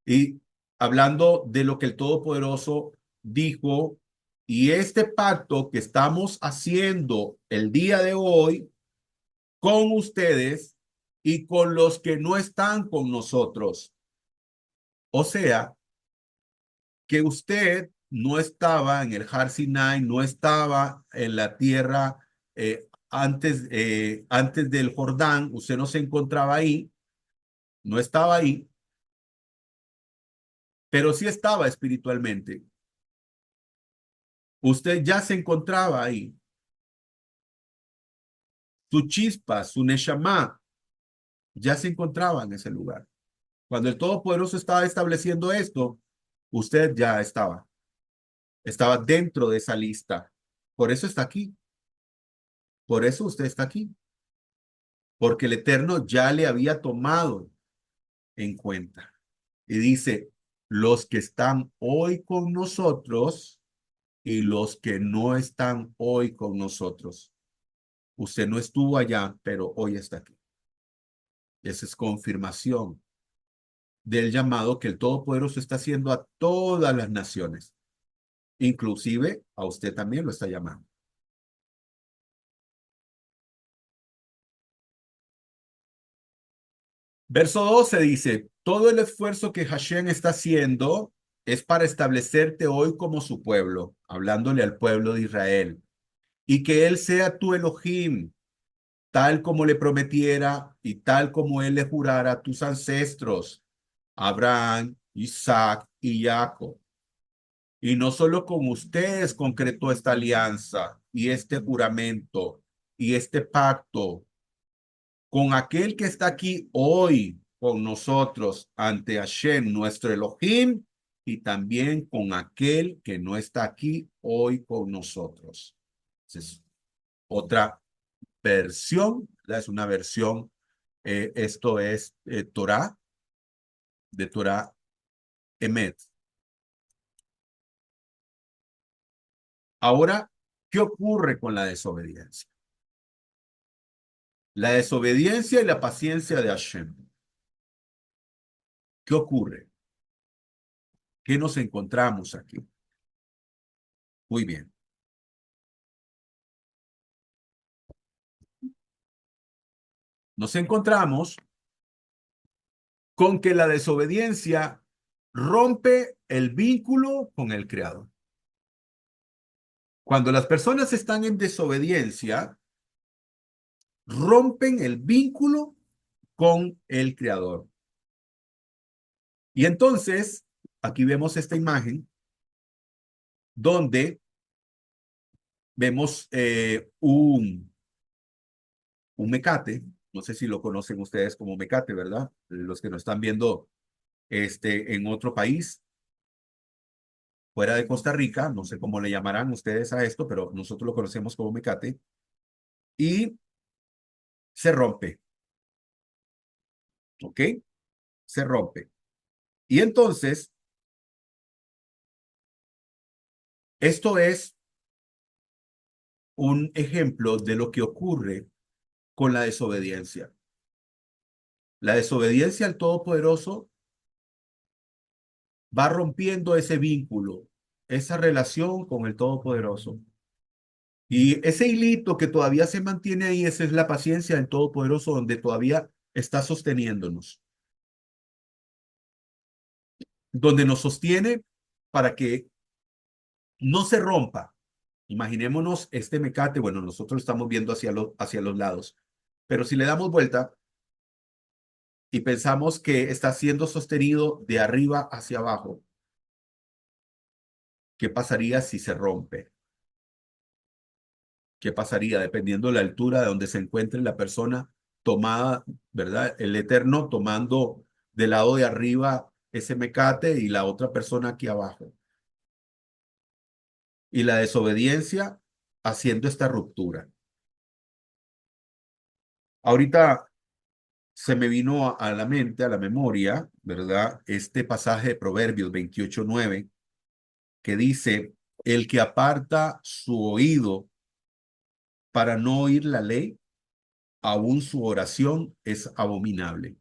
Speaker 1: y hablando de lo que el Todopoderoso dijo, y este pacto que estamos haciendo el día de hoy con ustedes y con los que no están con nosotros. O sea, que usted no estaba en el Har Sinai, no estaba en la tierra antes del Jordán, usted no se encontraba ahí, no estaba ahí, pero sí estaba espiritualmente. Usted ya se encontraba ahí. Su chispa, su neshama, ya se encontraba en ese lugar. Cuando el Todopoderoso estaba estableciendo esto, usted ya estaba dentro de esa lista. Por eso está aquí. Por eso usted está aquí. Porque el Eterno ya le había tomado en cuenta. Y dice, los que están hoy con nosotros y los que no están hoy con nosotros. Usted no estuvo allá, pero hoy está aquí. Esa es confirmación del llamado que el Todopoderoso está haciendo a todas las naciones. Inclusive a usted también lo está llamando. Verso 12 dice, todo el esfuerzo que Hashem está haciendo es para establecerte hoy como su pueblo, hablándole al pueblo de Israel, y que Él sea tu Elohim, tal como le prometiera y tal como Él le jurara a tus ancestros, Abraham, Isaac y Jacob. Y no solo con ustedes concretó esta alianza y este juramento y este pacto, con aquel que está aquí hoy con nosotros ante Hashem, nuestro Elohim, y también con aquel que no está aquí hoy con nosotros. Es otra versión, ¿verdad? Es una versión, esto es Torah, de Torah Emet. Ahora, ¿qué ocurre con la desobediencia? La desobediencia y la paciencia de Hashem. ¿Qué ocurre? ¿Qué nos encontramos aquí? Muy bien. nos encontramos con que la desobediencia rompe el vínculo con el Creador. Cuando las personas están en desobediencia, rompen el vínculo con el Creador. Y entonces, aquí vemos esta imagen donde vemos un mecate. No sé si lo conocen ustedes como mecate, ¿verdad? Los que nos están viendo en otro país, fuera de Costa Rica, no sé cómo le llamarán ustedes a esto, pero nosotros lo conocemos como mecate, y se rompe, ¿ok? Se rompe. Y entonces, esto es un ejemplo de lo que ocurre con la desobediencia. La desobediencia al Todopoderoso va rompiendo ese vínculo, esa relación con el Todopoderoso. Y ese hilito que todavía se mantiene ahí, esa es la paciencia del Todopoderoso, donde todavía está sosteniéndonos, donde nos sostiene para que no se rompa. Imaginémonos este mecate, bueno, nosotros estamos viendo hacia los lados, pero si le damos vuelta y pensamos que está siendo sostenido de arriba hacia abajo, ¿qué pasaría si se rompe? ¿Qué pasaría dependiendo de la altura de donde se encuentre la persona tomada, ¿verdad? El Eterno tomando del lado de arriba ese mecate y la otra persona aquí abajo. Y la desobediencia haciendo esta ruptura. Ahorita se me vino a la mente, a la memoria, ¿verdad? Este pasaje de Proverbios 28:9 que dice, el que aparta su oído para no oír la ley, aún su oración es abominable.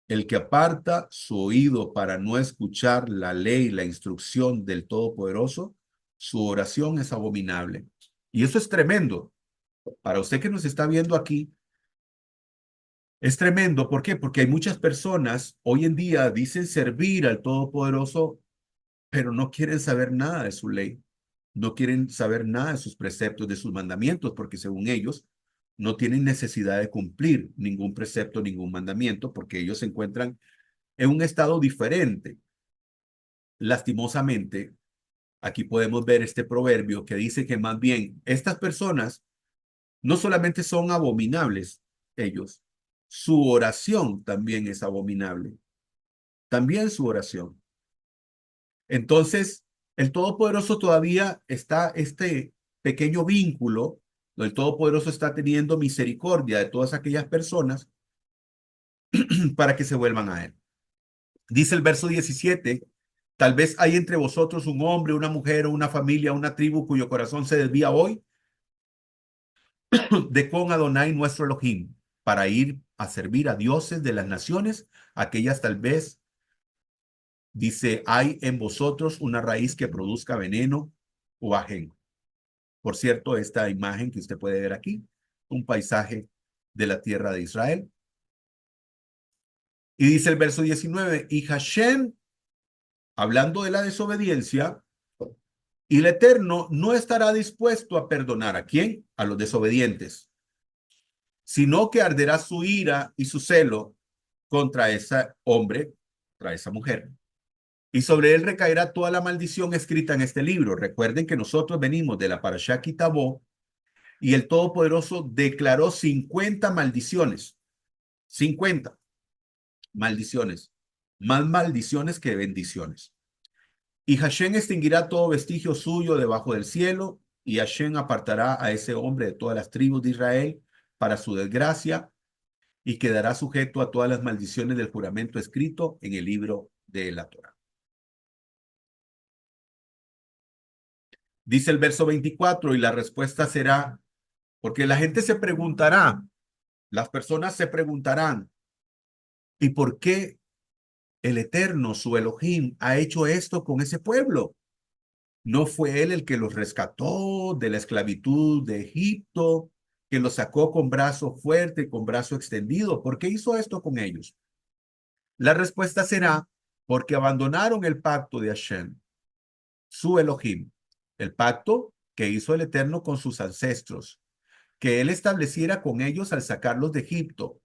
Speaker 1: El que aparta su oído para no escuchar la ley, la instrucción del Todopoderoso, su oración es abominable. Y eso es tremendo. Para usted que nos está viendo aquí, es tremendo. ¿Por qué? Porque hay muchas personas hoy en día dicen servir al Todopoderoso, pero no quieren saber nada de su ley. No quieren saber nada de sus preceptos, de sus mandamientos, porque según ellos no tienen necesidad de cumplir ningún precepto, ningún mandamiento, porque ellos se encuentran en un estado diferente. Lastimosamente, aquí podemos ver este proverbio que dice que más bien estas personas no solamente son abominables ellos, su oración también es abominable. También su oración. Entonces, el Todopoderoso todavía está este pequeño vínculo, el Todopoderoso está teniendo misericordia de todas aquellas personas para que se vuelvan a Él. Dice el verso 17, tal vez hay entre vosotros un hombre, una mujer o una familia, una tribu cuyo corazón se desvía hoy de con Adonai nuestro Elohim para ir a servir a dioses de las naciones, aquellas tal vez, dice, hay en vosotros una raíz que produzca veneno o ajenjo. Por cierto, esta imagen que usted puede ver aquí, un paisaje de la tierra de Israel. Y dice el verso 19, y Hashem, hablando de la desobediencia, y el Eterno no estará dispuesto a perdonar a quién, a los desobedientes, sino que arderá su ira y su celo contra ese hombre, contra esa mujer. Y sobre él recaerá toda la maldición escrita en este libro. Recuerden que nosotros venimos de la Parashá Kitabó y el Todopoderoso declaró 50 maldiciones. 50 maldiciones. Más maldiciones que bendiciones. Y Hashem extinguirá todo vestigio suyo debajo del cielo, y Hashem apartará a ese hombre de todas las tribus de Israel para su desgracia, y quedará sujeto a todas las maldiciones del juramento escrito en el libro de la Torá. Dice el verso 24, y la respuesta será, porque la gente se preguntará, las personas se preguntarán, ¿y por qué el Eterno, su Elohim, ha hecho esto con ese pueblo? ¿No fue él el que los rescató de la esclavitud de Egipto? que los sacó con brazo fuerte, con brazo extendido. ¿Por qué hizo esto con ellos? La respuesta será porque abandonaron el pacto de Hashem, su Elohim, el pacto que hizo el Eterno con sus ancestros, que él estableciera con ellos al sacarlos de Egipto,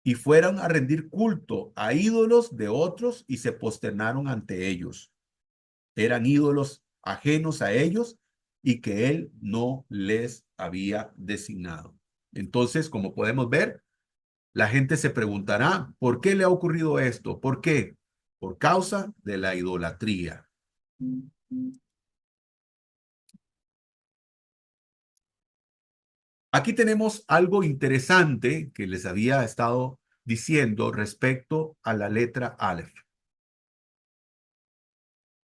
Speaker 1: y fueron a rendir culto a ídolos de otros y se posternaron ante ellos. Eran ídolos ajenos a ellos y que él no les había designado. Entonces, como podemos ver, la gente se preguntará, ¿por qué le ha ocurrido esto? ¿Por qué? Por causa de la idolatría. Aquí tenemos algo interesante que les había estado diciendo respecto a la letra Aleph.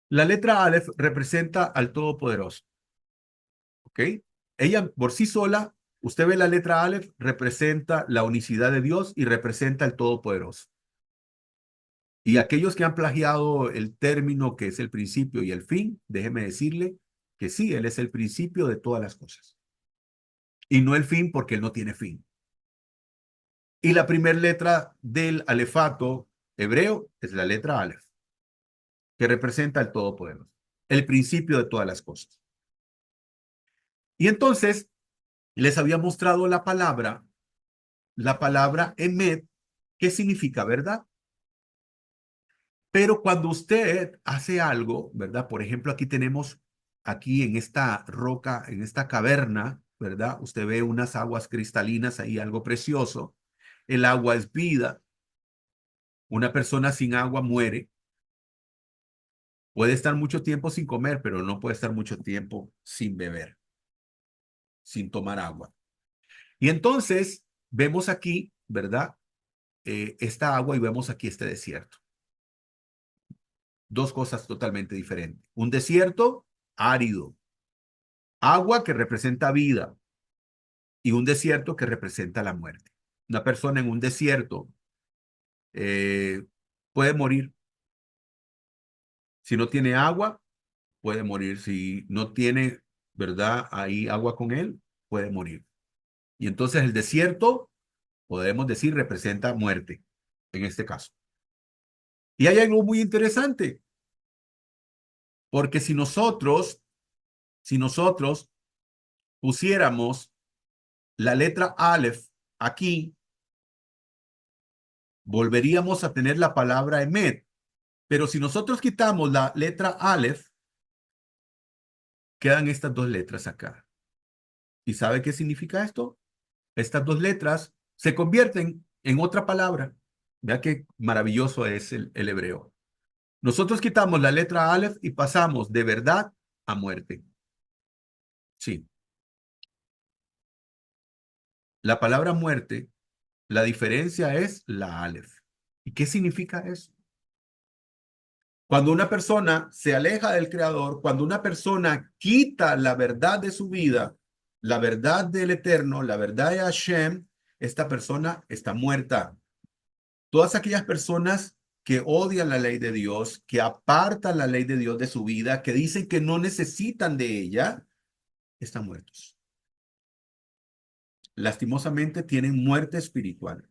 Speaker 1: La letra Aleph representa al Todopoderoso, ¿ok? Ella por sí sola, usted ve la letra Aleph, representa la unicidad de Dios y representa al Todopoderoso. Y aquellos que han plagiado el término que es el principio y el fin, déjeme decirle que sí, Él es el principio de todas las cosas. Y no el fin porque Él no tiene fin. Y la primera letra del alefato hebreo es la letra Aleph, que representa el Todopoderoso, el principio de todas las cosas. Y entonces les había mostrado la palabra emet, que significa verdad. Pero cuando usted hace algo, ¿verdad? Por ejemplo, aquí tenemos, aquí en esta roca, en esta caverna, ¿verdad? Usted ve unas aguas cristalinas ahí, algo precioso. El agua es vida. Una persona sin agua muere. Puede estar mucho tiempo sin comer, pero no puede estar mucho tiempo sin beber, sin tomar agua. Y entonces vemos aquí, ¿verdad? Esta agua y vemos aquí este desierto. Dos cosas totalmente diferentes. Un desierto árido, agua que representa vida y un desierto que representa la muerte. Una persona en un desierto eh, puede morir. Si no tiene agua, puede morir. Si no tiene, ¿verdad? Ahí agua con él, puede morir. Y entonces el desierto, podemos decir, representa muerte, en este caso. Y hay algo muy interesante, porque si nosotros pusiéramos la letra Aleph aquí, volveríamos a tener la palabra Emet. Pero si nosotros quitamos la letra Aleph, quedan estas dos letras acá. ¿Y sabe qué significa esto? Estas dos letras se convierten en otra palabra. Vea qué maravilloso es el hebreo. Nosotros quitamos la letra Aleph y pasamos de verdad a muerte. Sí. La palabra muerte, la diferencia es la Aleph. ¿Y qué significa eso? Cuando una persona se aleja del Creador, cuando una persona quita la verdad de su vida, la verdad del Eterno, la verdad de Hashem, esta persona está muerta. Todas aquellas personas que odian la ley de Dios, que apartan la ley de Dios de su vida, que dicen que no necesitan de ella, están muertos. Lastimosamente tienen muerte espiritual.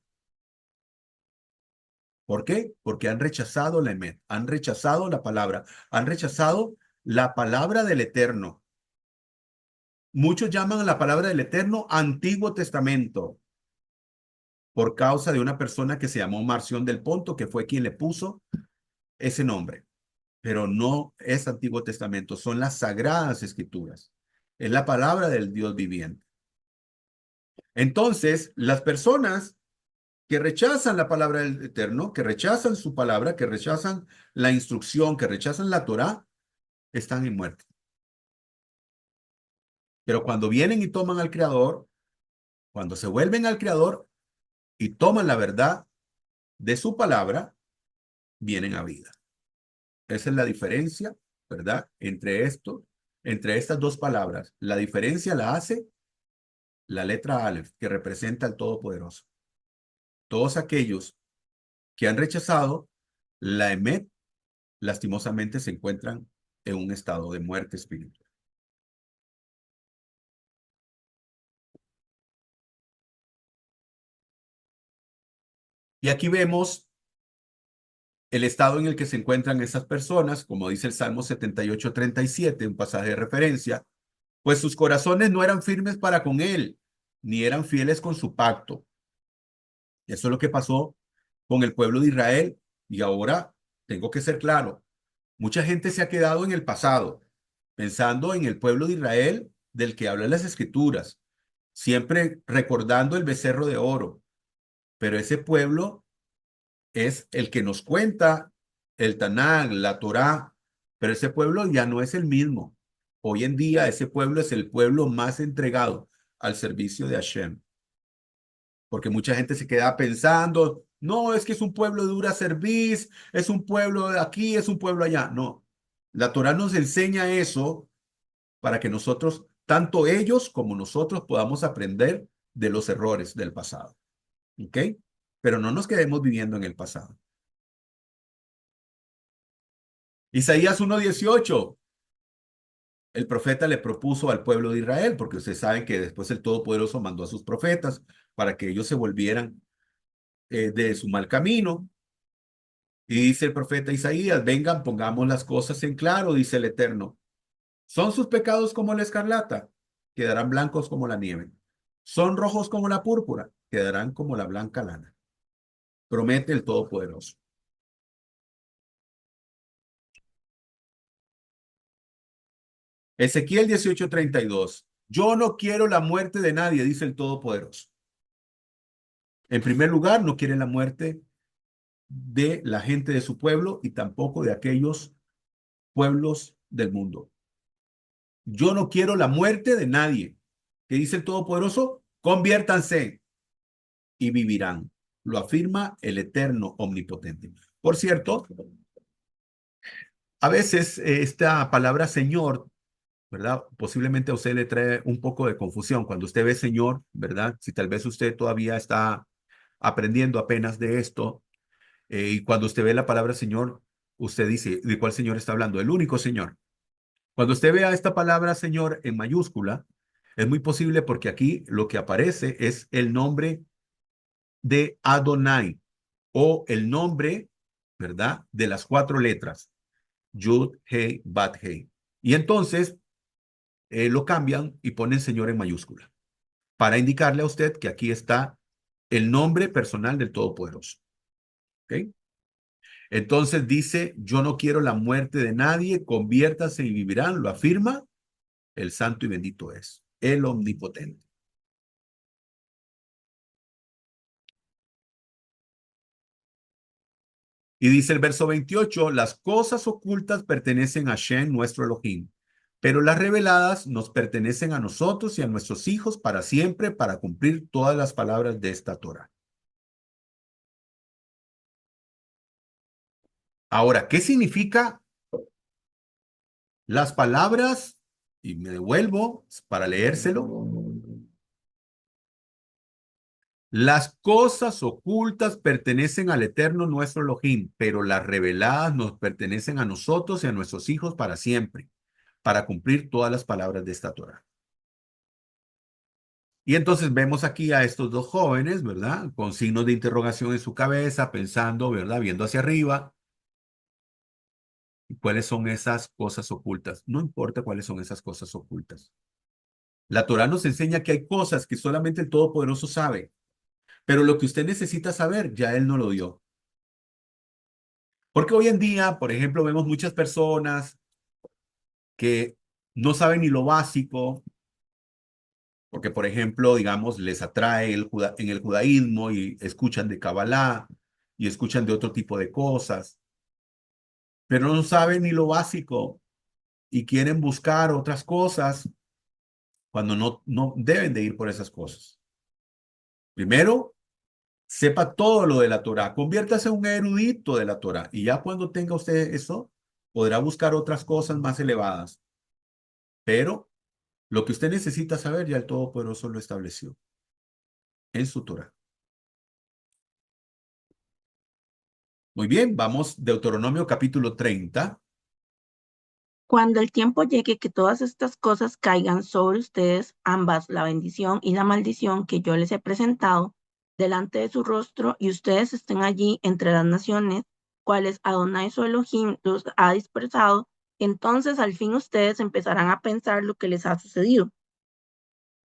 Speaker 1: ¿Por qué? Porque han rechazado la emet, han rechazado la palabra, han rechazado la palabra del Eterno. Muchos llaman a la palabra del Eterno Antiguo Testamento por causa de una persona que se llamó Marción del Ponto, que fue quien le puso ese nombre. Pero no es Antiguo Testamento, son las sagradas escrituras. Es la palabra del Dios viviente. Entonces, las personas que rechazan la palabra del Eterno, que rechazan su palabra, que rechazan la instrucción, que rechazan la Torá, están en muerte. Pero cuando vienen y toman al Creador, cuando se vuelven al Creador y toman la verdad de su palabra, vienen a vida. Esa es la diferencia, ¿verdad? Entre estas dos palabras. La diferencia la hace la letra Aleph, que representa al Todopoderoso. Todos aquellos que han rechazado la Emet, lastimosamente se encuentran en un estado de muerte espiritual. Y aquí vemos el estado en el que se encuentran esas personas, como dice el Salmo 78:37, un pasaje de referencia, pues sus corazones no eran firmes para con él, ni eran fieles con su pacto. Eso es lo que pasó con el pueblo de Israel. Y ahora tengo que ser claro, mucha gente se ha quedado en el pasado, pensando en el pueblo de Israel del que hablan las escrituras, siempre recordando el becerro de oro, pero ese pueblo es el que nos cuenta el Tanakh, la Torá, pero ese pueblo ya no es el mismo. Hoy en día ese pueblo es el pueblo más entregado al servicio de Hashem, porque mucha gente se queda pensando, no, es que es un pueblo de dura cerviz, es un pueblo de aquí, es un pueblo allá. No, la Torá nos enseña eso para que nosotros, tanto ellos como nosotros, podamos aprender de los errores del pasado. ¿Ok? Pero no nos quedemos viviendo en el pasado. Isaías 1:18, el profeta le propuso al pueblo de Israel, porque ustedes saben que después el Todopoderoso mandó a sus profetas para que ellos se volvieran de su mal camino. Y dice el profeta Isaías, vengan, pongamos las cosas en claro, dice el Eterno. Son sus pecados como la escarlata, quedarán blancos como la nieve. Son rojos como la púrpura, quedarán como la blanca lana. Promete el Todopoderoso. Ezequiel 18:32. Yo no quiero la muerte de nadie, dice el Todopoderoso. En primer lugar, no quiere la muerte de la gente de su pueblo y tampoco de aquellos pueblos del mundo. Yo no quiero la muerte de nadie. ¿Qué dice el Todopoderoso? Conviértanse y vivirán. Lo afirma el Eterno Omnipotente. Por cierto, a veces esta palabra Señor, ¿verdad? Posiblemente a usted le trae un poco de confusión. Cuando usted ve Señor, ¿verdad? Si tal vez usted todavía está aprendiendo apenas de esto, y cuando usted ve la palabra Señor, usted dice, ¿de cuál Señor está hablando? El único Señor. Cuando usted vea esta palabra Señor en mayúscula, es muy posible porque aquí lo que aparece es el nombre de Adonai o el nombre, ¿verdad? De las cuatro letras, Yud, Hei, Bat, Hei. Y entonces lo cambian y ponen Señor en mayúscula para indicarle a usted que aquí está el nombre personal del Todopoderoso. ¿Ok? Entonces dice, yo no quiero la muerte de nadie, conviértase y vivirán, lo afirma el santo y bendito es, el omnipotente. Y dice el verso 28, las cosas ocultas pertenecen a Shem, nuestro Elohim, pero las reveladas nos pertenecen a nosotros y a nuestros hijos para siempre, para cumplir todas las palabras de esta Torah. Ahora, ¿qué significa las palabras? Y me devuelvo para leérselo. Las cosas ocultas pertenecen al Eterno nuestro Elohim, pero las reveladas nos pertenecen a nosotros y a nuestros hijos para siempre, para cumplir todas las palabras de esta Torah. Y entonces vemos aquí a estos dos jóvenes, ¿verdad? Con signos de interrogación en su cabeza, pensando, ¿verdad? Viendo hacia arriba. ¿Cuáles son esas cosas ocultas? No importa cuáles son esas cosas ocultas. La Torah nos enseña que hay cosas que solamente el Todopoderoso sabe, pero lo que usted necesita saber, ya Él no lo dio. Porque hoy en día, por ejemplo, vemos muchas personas que no saben ni lo básico, porque, por ejemplo, digamos, les atrae en el judaísmo y escuchan de Kabbalah y escuchan de otro tipo de cosas, pero no saben ni lo básico y quieren buscar otras cosas cuando no deben de ir por esas cosas. Primero, sepa todo lo de la Torah, conviértase en un erudito de la Torah y ya cuando tenga usted eso, podrá buscar otras cosas más elevadas. Pero lo que usted necesita saber, ya el Todopoderoso lo estableció en su Torah. Muy bien, vamos, Deuteronomio capítulo 30.
Speaker 3: Cuando el tiempo llegue que todas estas cosas caigan sobre ustedes, ambas, la bendición y la maldición que yo les he presentado, delante de su rostro y ustedes estén allí entre las naciones, cuales Adonai su Elohim los ha dispersado, entonces al fin ustedes empezarán a pensar lo que les ha sucedido.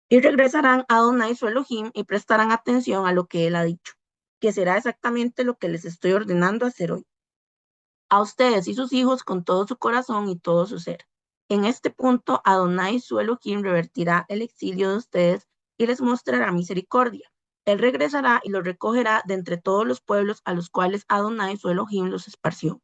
Speaker 3: Y regresarán a Adonai su Elohim y prestarán atención a lo que él ha dicho, que será exactamente lo que les estoy ordenando hacer hoy. A ustedes y sus hijos con todo su corazón y todo su ser. En este punto, Adonai su Elohim revertirá el exilio de ustedes y les mostrará misericordia. Él regresará y los recogerá de entre todos los pueblos a los cuales Adonai su Elohim los esparció.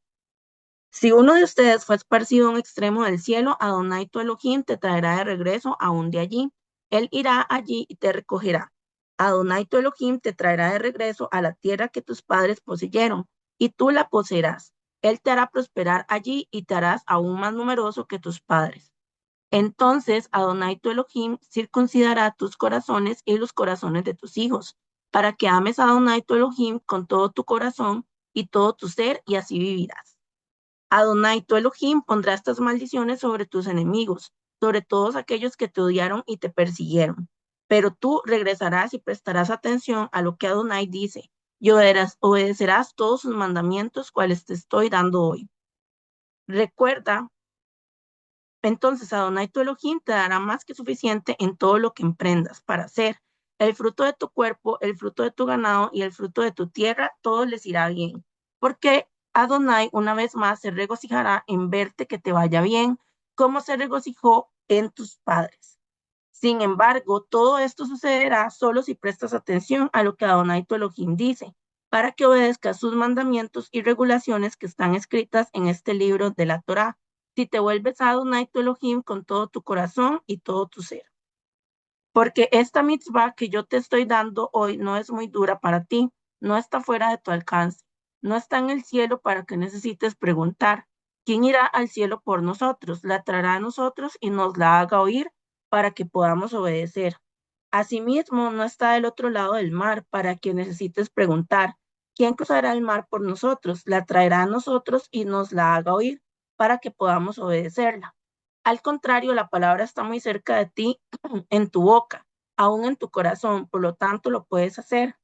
Speaker 3: Si uno de ustedes fue esparcido a un extremo del cielo, Adonai tu Elohim te traerá de regreso aún de allí. Él irá allí y te recogerá. Adonai tu Elohim te traerá de regreso a la tierra que tus padres poseyeron, y tú la poseerás. Él te hará prosperar allí y te harás aún más numeroso que tus padres. Entonces Adonai tu Elohim circuncidará tus corazones y los corazones de tus hijos, para que ames a Adonai tu Elohim con todo tu corazón y todo tu ser, y así vivirás. Adonai tu Elohim pondrá estas maldiciones sobre tus enemigos, sobre todos aquellos que te odiaron y te persiguieron. Pero tú regresarás y prestarás atención a lo que Adonai dice, y obedecerás todos sus mandamientos, cuales te estoy dando hoy. Recuerda, entonces Adonai tu Elohim te dará más que suficiente en todo lo que emprendas para hacer. El fruto de tu cuerpo, el fruto de tu ganado y el fruto de tu tierra, todo les irá bien. Porque Adonai una vez más se regocijará en verte que te vaya bien, como se regocijó en tus padres. Sin embargo, todo esto sucederá solo si prestas atención a lo que Adonai tu Elohim dice, para que obedezcas sus mandamientos y regulaciones que están escritas en este libro de la Torá. Si te vuelves a Adonai tu Elohim con todo tu corazón y todo tu ser. Porque esta mitzvah que yo te estoy dando hoy no es muy dura para ti, no está fuera de tu alcance, no está en el cielo para que necesites preguntar, ¿quién irá al cielo por nosotros? La traerá a nosotros y nos la haga oír para que podamos obedecer. Asimismo, no está del otro lado del mar para que necesites preguntar, ¿quién cruzará el mar por nosotros? La traerá a nosotros y nos la haga oír para que podamos obedecerla. Al contrario, la palabra está muy cerca de ti, en tu boca, aún en tu corazón, por lo tanto lo puedes hacer.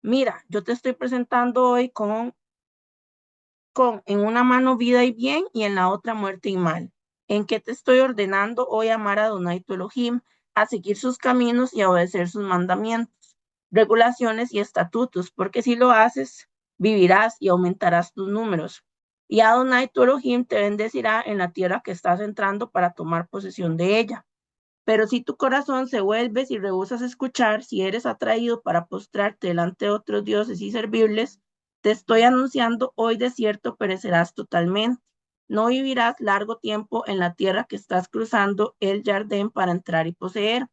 Speaker 3: Mira, yo te estoy presentando hoy con en una mano vida y bien y en la otra muerte y mal. ¿En qué te estoy ordenando hoy amar a Adonai tu Elohim, a seguir sus caminos y a obedecer sus mandamientos, regulaciones y estatutos? Porque si lo haces, vivirás y aumentarás tus números. Y Adonai tu Elohim te bendecirá en la tierra que estás entrando para tomar posesión de ella. Pero si tu corazón se vuelve y rehusas escuchar, si eres atraído para postrarte delante de otros dioses y servirles, te estoy anunciando hoy de cierto perecerás totalmente. No vivirás largo tiempo en la tierra que estás cruzando el Jardín para entrar y poseer.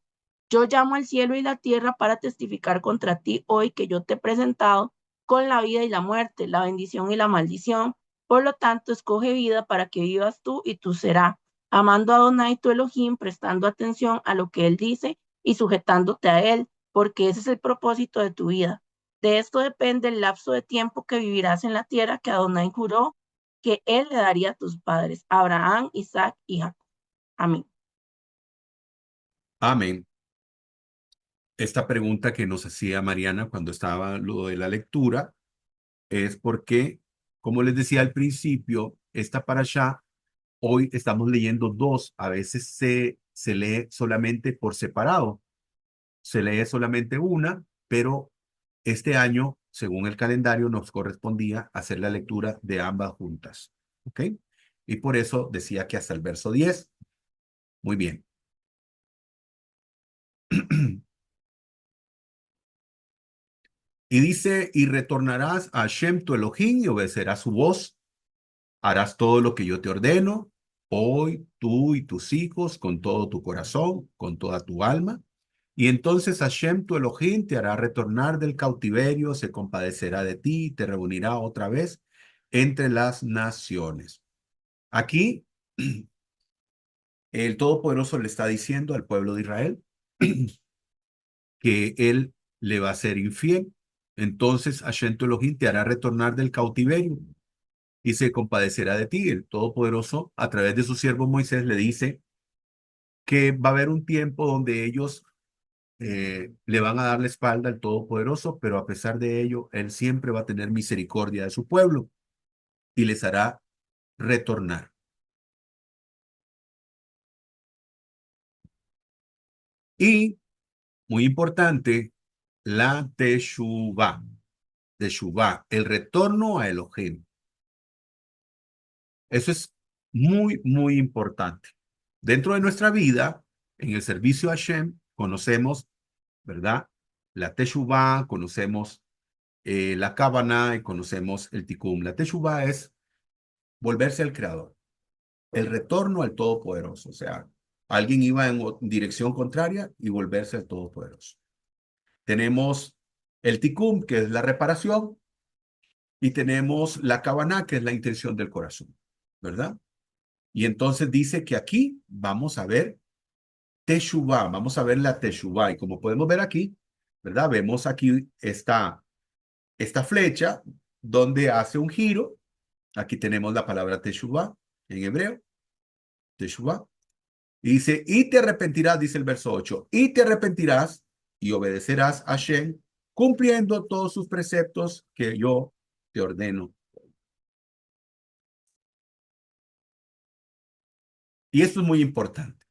Speaker 3: Yo llamo al cielo y la tierra para testificar contra ti hoy que yo te he presentado con la vida y la muerte, la bendición y la maldición. Por lo tanto, escoge vida para que vivas tú y tú serás amando a Adonai tu Elohim, prestando atención a lo que Él dice y sujetándote a Él, porque ese es el propósito de tu vida. De esto depende el lapso de tiempo que vivirás en la tierra que Adonai juró que Él le daría a tus padres, Abraham, Isaac y Jacob. Amén.
Speaker 1: Amén. Esta pregunta que nos hacía Mariana cuando estaba lo de la lectura es porque, como les decía al principio, esta parashá, hoy estamos leyendo dos, a veces se lee solamente por separado, se lee solamente una, pero este año, según el calendario, nos correspondía hacer la lectura de ambas juntas. ¿Ok? Y por eso decía que hasta el verso 10. Muy bien. Y dice, y retornarás a Hashem tu Elohim y obedecerás su voz, harás todo lo que yo te ordeno, hoy tú y tus hijos, con todo tu corazón, con toda tu alma. Y entonces Hashem tu Elohim te hará retornar del cautiverio, se compadecerá de ti y te reunirá otra vez entre las naciones. Aquí el Todopoderoso le está diciendo al pueblo de Israel que él le va a ser infiel. Entonces Hashem tu Elohim te hará retornar del cautiverio y se compadecerá de ti. El Todopoderoso, a través de su siervo Moisés, le dice que va a haber un tiempo donde ellos le van a dar la espalda al Todopoderoso, pero a pesar de ello, Él siempre va a tener misericordia de su pueblo y les hará retornar. Y, muy importante, la Teshuvah. Teshuvah, el retorno a Elohim. Eso es muy, muy importante. Dentro de nuestra vida, en el servicio a Hashem, conocemos, ¿verdad? La Teshuvah, conocemos la Kavanah y conocemos el Tikkun. La Teshuvah es volverse al Creador, el retorno al Todopoderoso. O sea, alguien iba en dirección contraria y volverse al Todopoderoso. Tenemos el Tikkun, que es la reparación, y tenemos la Kavanah, que es la intención del corazón, ¿verdad? Y entonces dice que aquí vamos a ver Teshuvah, vamos a ver la Teshuvah. Y como podemos ver aquí, ¿verdad? Vemos aquí esta flecha donde hace un giro. Aquí tenemos la palabra Teshuvah en hebreo, Teshuvah. Y dice, y te arrepentirás, dice el verso 8, y te arrepentirás y obedecerás a Hashem, cumpliendo todos sus preceptos que yo te ordeno. Y esto es muy importante.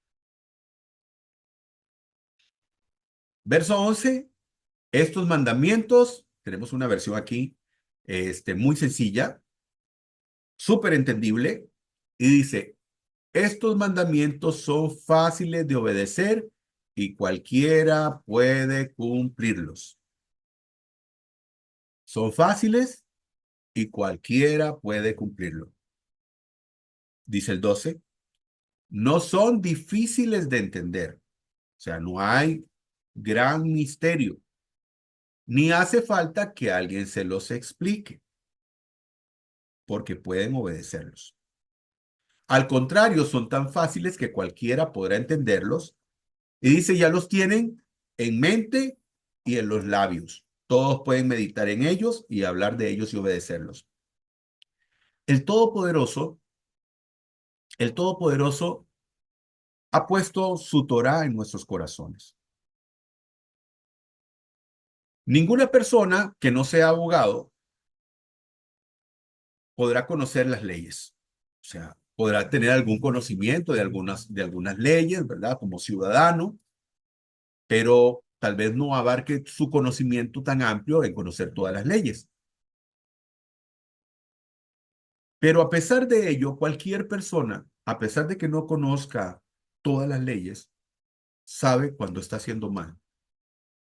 Speaker 1: Verso 11, estos mandamientos, tenemos una versión aquí muy sencilla, súper entendible, y dice, estos mandamientos son fáciles de obedecer y cualquiera puede cumplirlos. Son fáciles y cualquiera puede cumplirlo. Dice el 12, no son difíciles de entender. O sea, no hay gran misterio, ni hace falta que alguien se los explique, porque pueden obedecerlos. Al contrario, son tan fáciles que cualquiera podrá entenderlos. Y dice, ya los tienen en mente y en los labios. Todos pueden meditar en ellos y hablar de ellos y obedecerlos. El Todopoderoso, el Todopoderoso ha puesto su Torah en nuestros corazones. Ninguna persona que no sea abogado podrá conocer las leyes. O sea, podrá tener algún conocimiento de algunas leyes, ¿verdad? Como ciudadano, pero tal vez no abarque su conocimiento tan amplio en conocer todas las leyes. Pero a pesar de ello, cualquier persona, a pesar de que no conozca todas las leyes, sabe cuando está haciendo mal,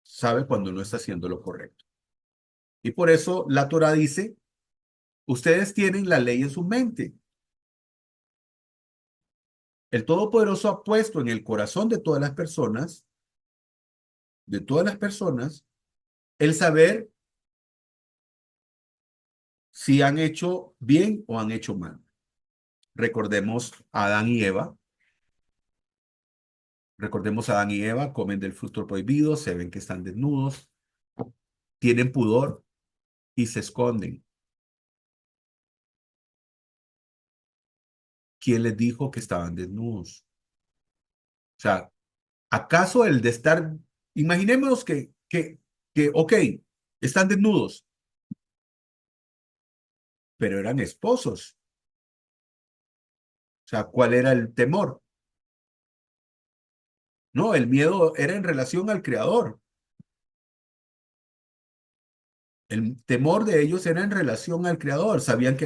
Speaker 1: sabe cuando no está haciendo lo correcto. Y por eso la Torah dice, ustedes tienen la ley en su mente. El Todopoderoso ha puesto en el corazón de todas las personas, el saber si han hecho bien o han hecho mal. Recordemos a Adán y Eva. Recordemos a Adán y Eva, comen del fruto prohibido, se ven que están desnudos, tienen pudor y se esconden. ¿Quién les dijo que estaban desnudos? O sea, ¿acaso el de estar, imaginémonos ok, están desnudos, pero eran esposos? O sea, ¿cuál era el temor? No, el miedo era en relación al Creador. El temor de ellos era en relación al Creador. Sabían que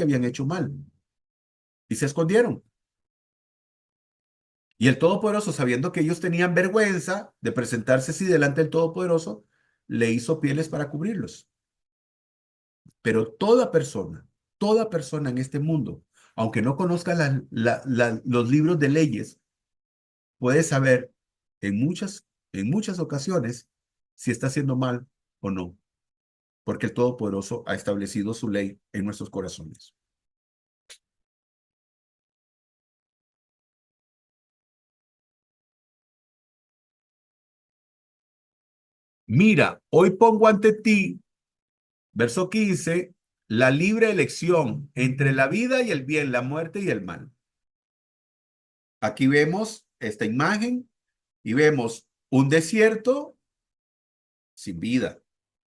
Speaker 1: habían hecho mal y se escondieron. Y el Todopoderoso, sabiendo que ellos tenían vergüenza de presentarse así delante del Todopoderoso, le hizo pieles para cubrirlos. Pero toda persona en este mundo, aunque no conozca los libros de leyes, puede saber en muchas ocasiones si está haciendo mal o no, porque el Todopoderoso ha establecido su ley en nuestros corazones. Mira, hoy pongo ante ti, verso 15, la libre elección entre la vida y el bien, la muerte y el mal. Aquí vemos esta imagen y vemos un desierto sin vida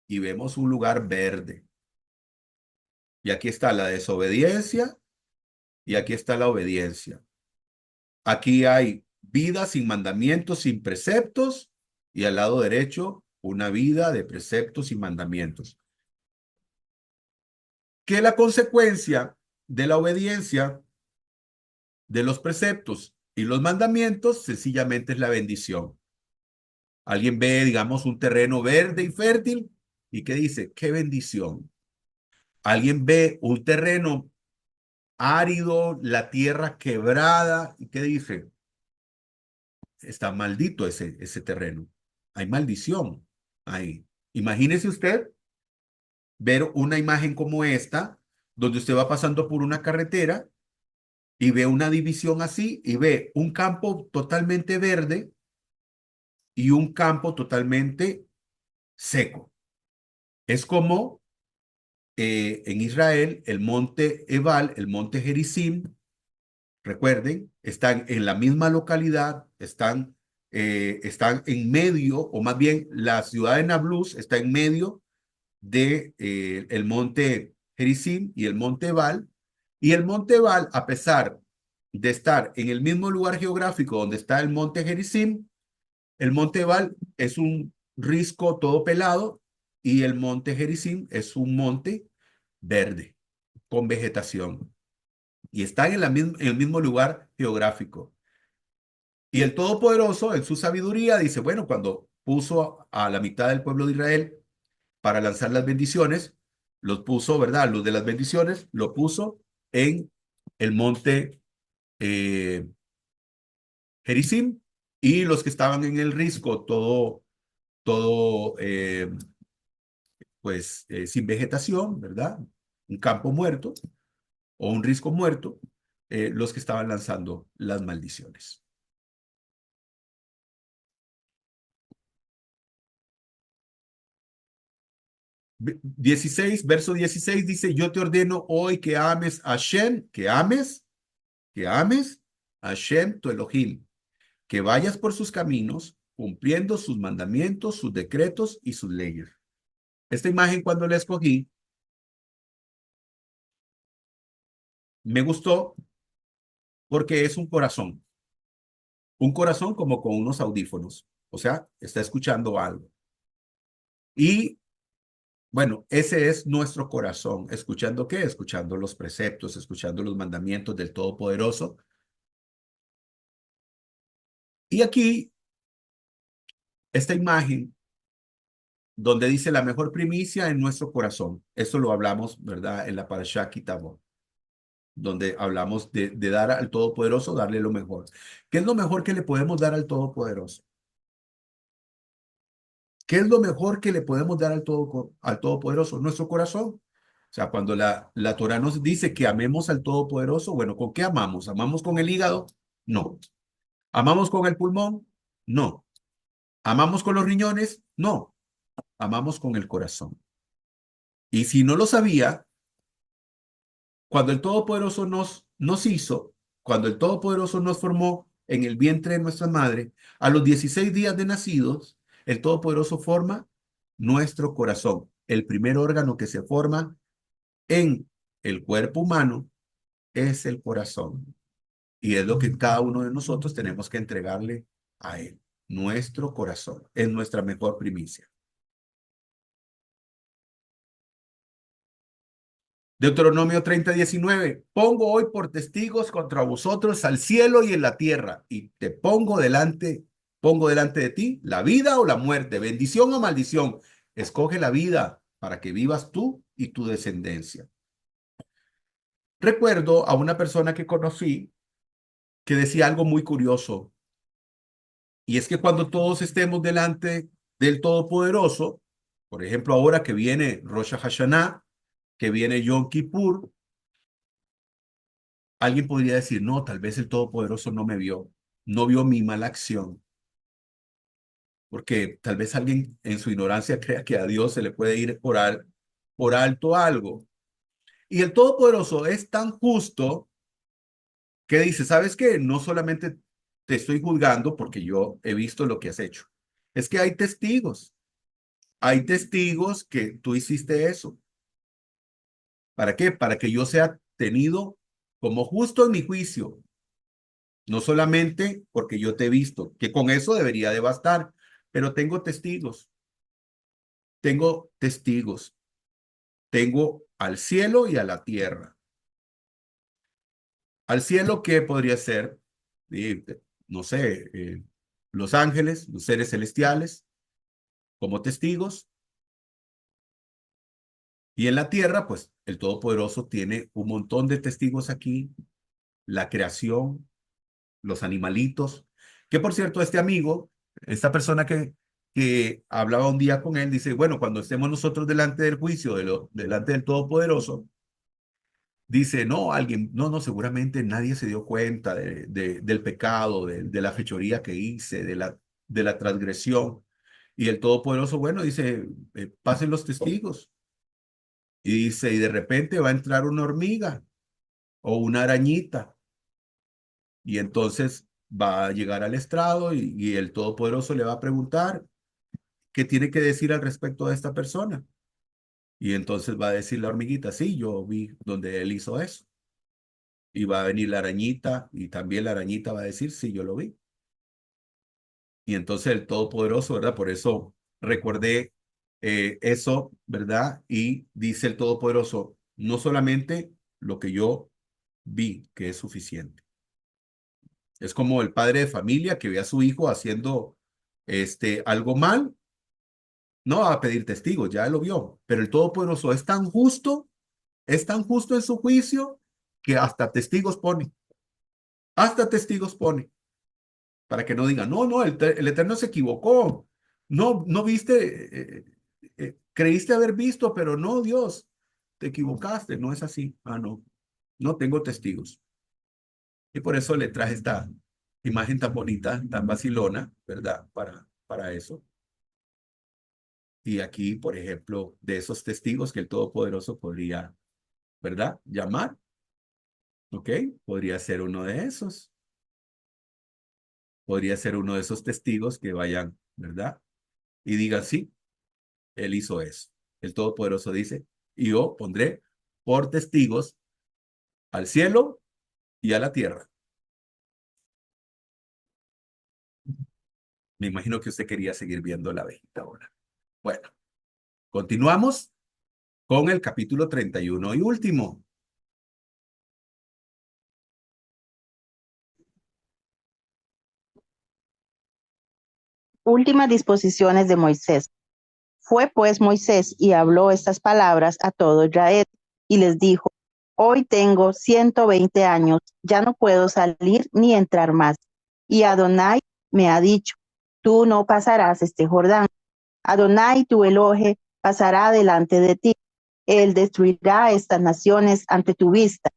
Speaker 1: y vemos un lugar verde. Y aquí está la desobediencia y aquí está la obediencia. Aquí hay vida sin mandamientos, sin preceptos, y al lado derecho una vida de preceptos y mandamientos. Que la consecuencia de la obediencia de los preceptos y los mandamientos sencillamente es la bendición. Alguien ve, digamos, un terreno verde y fértil y ¿qué dice? ¡Qué bendición! Alguien ve un terreno árido, la tierra quebrada y ¿qué dice? Está maldito ese terreno. Hay maldición ahí. Imagínese usted ver una imagen como esta, donde usted va pasando por una carretera y ve una división así y ve un campo totalmente verde y un campo totalmente seco. Es como en Israel el monte Ebal, el monte Gerizim, recuerden, están en la misma localidad, están en medio, o más bien la ciudad de Nablus está en medio de el monte Gerizim y el monte Ebal. Y el monte Ebal, a pesar de estar en el mismo lugar geográfico donde está el monte Gerizim, el monte Ebal es un risco todo pelado y el monte Gerizim es un monte verde con vegetación y están en el mismo lugar geográfico. Y el Todopoderoso, en su sabiduría, dice, bueno, cuando puso a la mitad del pueblo de Israel para lanzar las bendiciones, los puso, ¿verdad? Los de las bendiciones, lo puso en el monte Gerizim y los que estaban en el risco, todo pues sin vegetación, ¿verdad? Un campo muerto o un risco muerto, los que estaban lanzando las maldiciones. 16, verso 16 dice, yo te ordeno hoy que ames a Hashem, que ames a Hashem tu Elohim, que vayas por sus caminos, cumpliendo sus mandamientos, sus decretos y sus leyes. Esta imagen cuando la escogí, me gustó porque es un corazón como con unos audífonos, o sea, está escuchando algo. Y bueno, ese es nuestro corazón. ¿Escuchando qué? Escuchando los preceptos, escuchando los mandamientos del Todopoderoso. Y aquí, esta imagen donde dice la mejor primicia en nuestro corazón. Esto lo hablamos, ¿verdad? En la Parashá Kitabo, donde hablamos de dar al Todopoderoso, darle lo mejor. ¿Qué es lo mejor que le podemos dar al Todopoderoso? ¿Qué es lo mejor que le podemos dar al Todopoderoso? Nuestro corazón. O sea, cuando la Torah nos dice que amemos al Todopoderoso, bueno, ¿con qué amamos? ¿Amamos con el hígado? No. ¿Amamos con el pulmón? No. ¿Amamos con los riñones? No. Amamos con el corazón. Y si no lo sabía, cuando el Todopoderoso nos hizo, cuando el Todopoderoso nos formó en el vientre de nuestra madre, a los 16 días de nacidos, el Todopoderoso forma nuestro corazón. El primer órgano que se forma en el cuerpo humano es el corazón. Y es lo que cada uno de nosotros tenemos que entregarle a Él. Nuestro corazón es nuestra mejor primicia. Deuteronomio 30:19. Pongo hoy por testigos contra vosotros al cielo y en la tierra, y te pongo delante de ti la vida o la muerte, bendición o maldición. Escoge la vida para que vivas tú y tu descendencia. Recuerdo a una persona que conocí que decía algo muy curioso, y es que cuando todos estemos delante del Todopoderoso, por ejemplo, ahora que viene Rosh Hashanah, que viene Yom Kippur, alguien podría decir, no, tal vez el Todopoderoso no me vio, no vio mi mala acción, porque tal vez alguien en su ignorancia crea que a Dios se le puede ir por alto algo. Y el Todopoderoso es tan justo que dice, ¿sabes qué? No solamente te estoy juzgando porque yo he visto lo que has hecho, Es que hay testigos. Hay testigos que tú hiciste eso. ¿Para qué? Para que yo sea tenido como justo en mi juicio. No solamente porque yo te he visto, que con eso debería de bastar, pero tengo testigos. Tengo testigos. Tengo al cielo y a la tierra. Al cielo, ¿qué podría ser? Sí, no sé, los ángeles, los seres celestiales, como testigos. Y en la tierra, pues el Todopoderoso tiene un montón de testigos aquí, la creación, los animalitos, que por cierto, este amigo, esta persona que hablaba un día con él, dice, bueno, cuando estemos nosotros delante del juicio, delante del Todopoderoso, dice, no, alguien, no, no, seguramente nadie se dio cuenta del pecado, de la fechoría que hice, de la transgresión. Y el Todopoderoso, bueno, dice, pasen los testigos. Y dice, y de repente va a entrar una hormiga o una arañita. Y entonces va a llegar al estrado y el Todopoderoso le va a preguntar qué tiene que decir al respecto de esta persona. Y entonces va a decir la hormiguita, sí, yo vi donde él hizo eso. Y va a venir la arañita y también la arañita va a decir, sí, yo lo vi. Y entonces el Todopoderoso, ¿verdad? Por eso recordé eso, ¿verdad? Y dice el Todopoderoso, no solamente lo que yo vi, que es suficiente. Es como el padre de familia que ve a su hijo haciendo algo mal, no va a pedir testigos, ya lo vio, pero el Todopoderoso es tan justo en su juicio que hasta testigos pone, para que no digan, no, no, el Eterno se equivocó, no, no viste, creíste haber visto, pero no, Dios, te equivocaste, no es así, no, no tengo testigos. Y por eso le traje esta imagen tan bonita, tan vacilona, ¿verdad? Para eso. Y aquí, por ejemplo, de esos testigos que el Todopoderoso podría, ¿verdad? Llamar, ¿ok? Podría ser uno de esos. Podría ser uno de esos testigos que vayan, ¿verdad? Y digan, sí, él hizo eso. El Todopoderoso dice, y yo pondré por testigos al cielo y a la tierra. Me imagino que usted quería seguir viendo la abejita ahora. Bueno, continuamos con el capítulo 31 y último.
Speaker 4: Últimas disposiciones de Moisés. Fue pues Moisés y habló estas palabras a todo Israel y les dijo, hoy tengo 120 años, ya no puedo salir ni entrar más. Y Adonai me ha dicho, tú no pasarás este Jordán. Adonai tu Elohe pasará delante de ti. Él destruirá estas naciones ante tu vista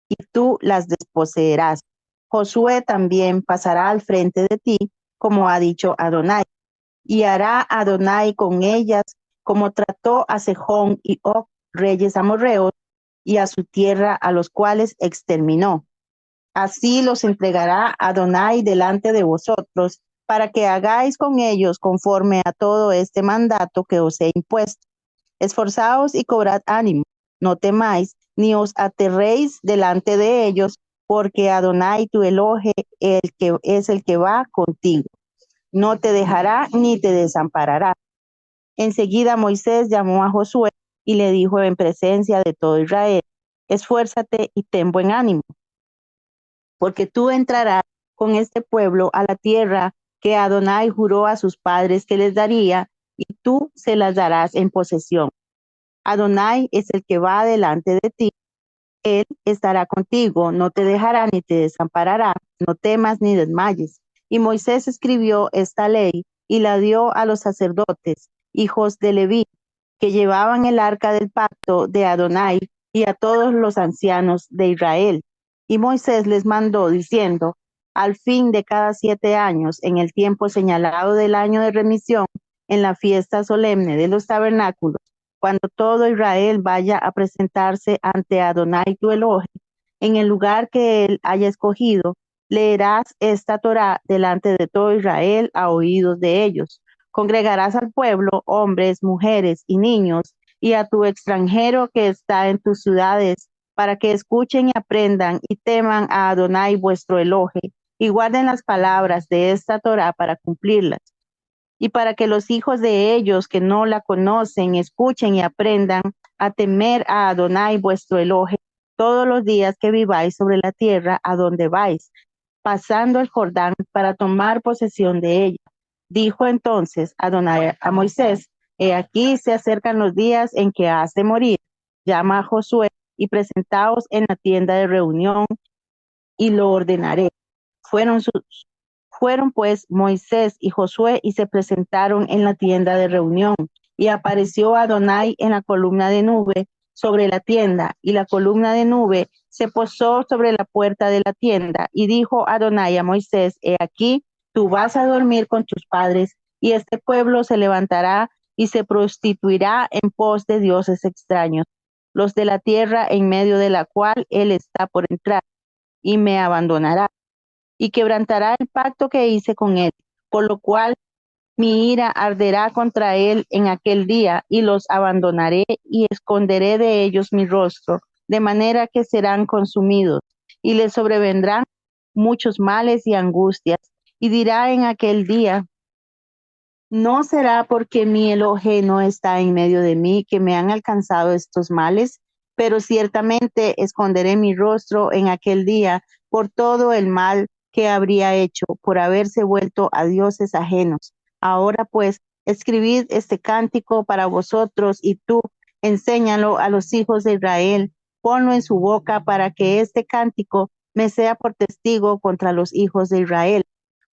Speaker 4: y tú las desposeerás. Josué también pasará al frente de ti, como ha dicho Adonai. Y hará Adonai con ellas como trató a Sejón y Og, reyes amorreos, y a su tierra a los cuales exterminó. Así los entregará Adonai delante de vosotros, para que hagáis con ellos conforme a todo este mandato que os he impuesto. Esforzaos y cobrad ánimo, no temáis, ni os aterréis delante de ellos, porque Adonai tu Elohe, el que es el que va contigo. No te dejará ni te desamparará. Enseguida Moisés llamó a Josué y le dijo en presencia de todo Israel, esfuérzate y ten buen ánimo, porque tú entrarás con este pueblo a la tierra que Adonai juró a sus padres que les daría, y tú se las darás en posesión. Adonai es el que va delante de ti, él estará contigo, no te dejará ni te desamparará, no temas ni desmayes. Y Moisés escribió esta ley y la dio a los sacerdotes, hijos de Leví, que llevaban el arca del pacto de Adonai, y a todos los ancianos de Israel. Y Moisés les mandó diciendo, al fin de cada 7 años, en el tiempo señalado del año de remisión, en la fiesta solemne de los tabernáculos, cuando todo Israel vaya a presentarse ante Adonai tu Elohe, en el lugar que él haya escogido, leerás esta Torá delante de todo Israel a oídos de ellos, Congregarás al pueblo, hombres, mujeres y niños, y a tu extranjero que está en tus ciudades, para que escuchen y aprendan y teman a Adonai vuestro Elohe, y guarden las palabras de esta Torá para cumplirlas, y para que los hijos de ellos que no la conocen escuchen y aprendan a temer a Adonai vuestro Elohe todos los días que viváis sobre la tierra a donde vais, pasando el Jordán para tomar posesión de ella. Dijo entonces Adonai a Moisés: He aquí se acercan los días en que has de morir. Llama a Josué y presentaos en la tienda de reunión y lo ordenaré. Fueron, fueron pues Moisés y Josué y se presentaron en la tienda de reunión. Y apareció Adonai en la columna de nube sobre la tienda, y la columna de nube se posó sobre la puerta de la tienda. Y dijo Adonai a Moisés: He aquí, tú vas a dormir con tus padres, y este pueblo se levantará y se prostituirá en pos de dioses extraños, los de la tierra en medio de la cual él está por entrar, y me abandonará y quebrantará el pacto que hice con él, por lo cual mi ira arderá contra él en aquel día, y los abandonaré y esconderé de ellos mi rostro, de manera que serán consumidos, y les sobrevendrán muchos males y angustias, y dirá en aquel día: ¿No será porque mi Elohe no está en medio de mí que me han alcanzado estos males? Pero ciertamente esconderé mi rostro en aquel día por todo el mal que habría hecho, por haberse vuelto a dioses ajenos. Ahora pues, escribid este cántico para vosotros, y tú enséñalo a los hijos de Israel. Ponlo en su boca para que este cántico me sea por testigo contra los hijos de Israel,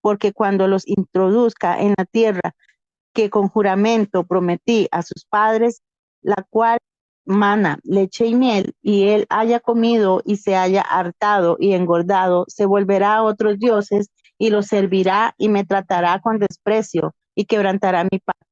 Speaker 4: porque cuando los introduzca en la tierra que con juramento prometí a sus padres, la cual mana leche y miel, y él haya comido y se haya hartado y engordado, se volverá a otros dioses y los servirá y me tratará con desprecio y quebrantará mi pacto.